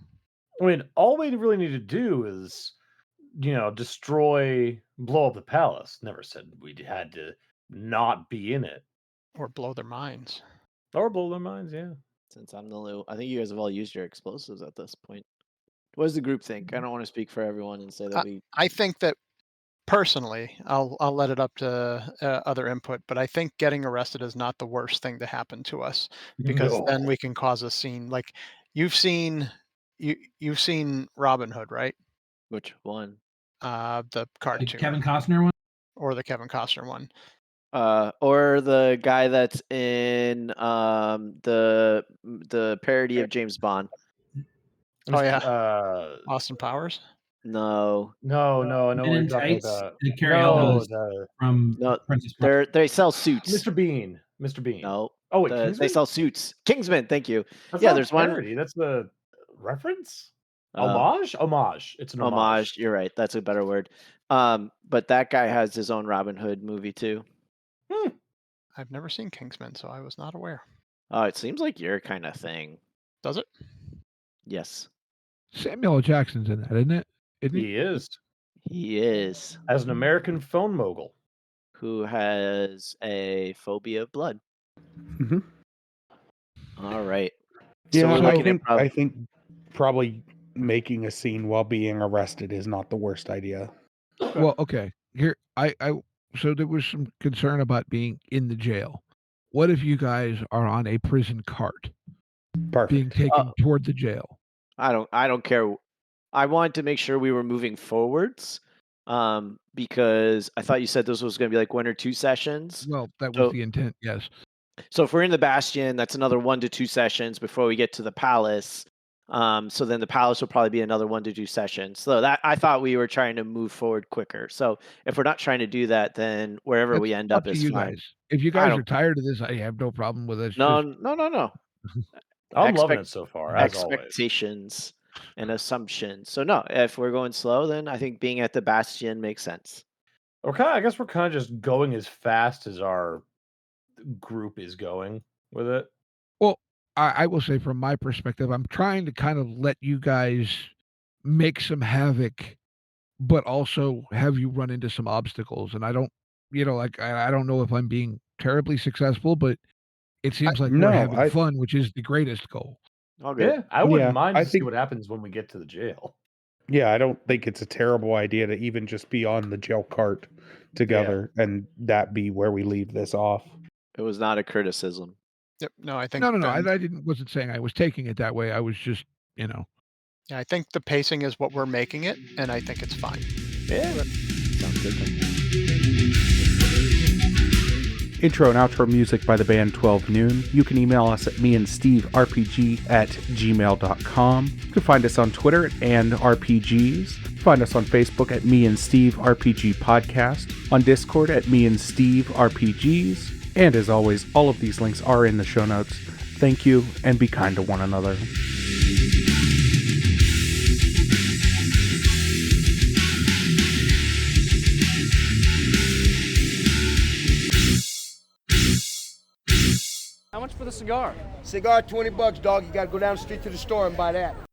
I mean, all we really need to do is, blow up the palace. Never said we had to not be in it. Or blow their minds. Or blow their minds, yeah. Since I'm the only, I think you guys have all used your explosives at this point. What does the group think? I don't want to speak for everyone and say that I think that personally, I'll let it up to other input, but I think getting arrested is not the worst thing to happen to us because then we can cause a scene. Like you've seen Robin Hood, right? Which one? The cartoon. The Kevin Costner one? Or the Kevin Costner one. Or the guy that's in the parody of James Bond. Oh yeah, Austin Powers. No. I know what you're talking about. From Princess Bride. They sell suits. Mr. Bean. No. Oh wait, they sell suits. Kingsman. Thank you. That's there's parody. one. That's the reference. Homage. It's an homage. You're right. That's a better word. But that guy has his own Robin Hood movie too. I've never seen Kingsman, so I was not aware. Oh, it seems like your kind of thing. Does it? Yes. Samuel L. Jackson's in that, isn't it? He is. He is. As an American phone mogul. Who has a phobia of blood. Mm-hmm. All right. Yeah, so I think probably making a scene while being arrested is not the worst idea. Well, okay. Here, so there was some concern about being in the jail. What if you guys are on a prison cart, being taken toward the jail? I don't care. I wanted to make sure we were moving forwards, because I thought you said this was going to be like 1 or 2 sessions. Well, that was the intent. Yes. So if we're in the Bastion, that's another 1 to 2 sessions before we get to the palace. So then the palace will probably be another 1 to 2 sessions. So that I thought we were trying to move forward quicker. So if we're not trying to do that, then wherever we end up is fine. Guys. If you guys are tired of this, I have no problem with it. No. I'm loving it so far. As Expectations and assumptions. So no, if we're going slow, then I think being at the Bastion makes sense. Okay, I guess we're kind of just going as fast as our group is going with it. Well, I will say from my perspective, I'm trying to kind of let you guys make some havoc, but also have you run into some obstacles. And I don't, I don't know if I'm being terribly successful, but it seems like we're having fun, which is the greatest goal. Yeah, I wouldn't mind to see what happens when we get to the jail. Yeah, I don't think it's a terrible idea to even just be on the jail cart together and that be where we leave this off. It was not a criticism. Yep. No, I think No. I wasn't saying I was taking it that way. I was just, Yeah, I think the pacing is what we're making it, and I think it's fine. Yeah. Sounds good. Intro and outro music by the band 12 Noon. You can email us at meandsteverpg@gmail.com. You can find us on Twitter at @RPGs. Find us on Facebook at Me and Steve RPG Podcast. On Discord at Me and Steve RPGs. And as always, all of these links are in the show notes. Thank you, and be kind to one another. cigar? Cigar, $20, dog. You gotta go down the street to the store and buy that.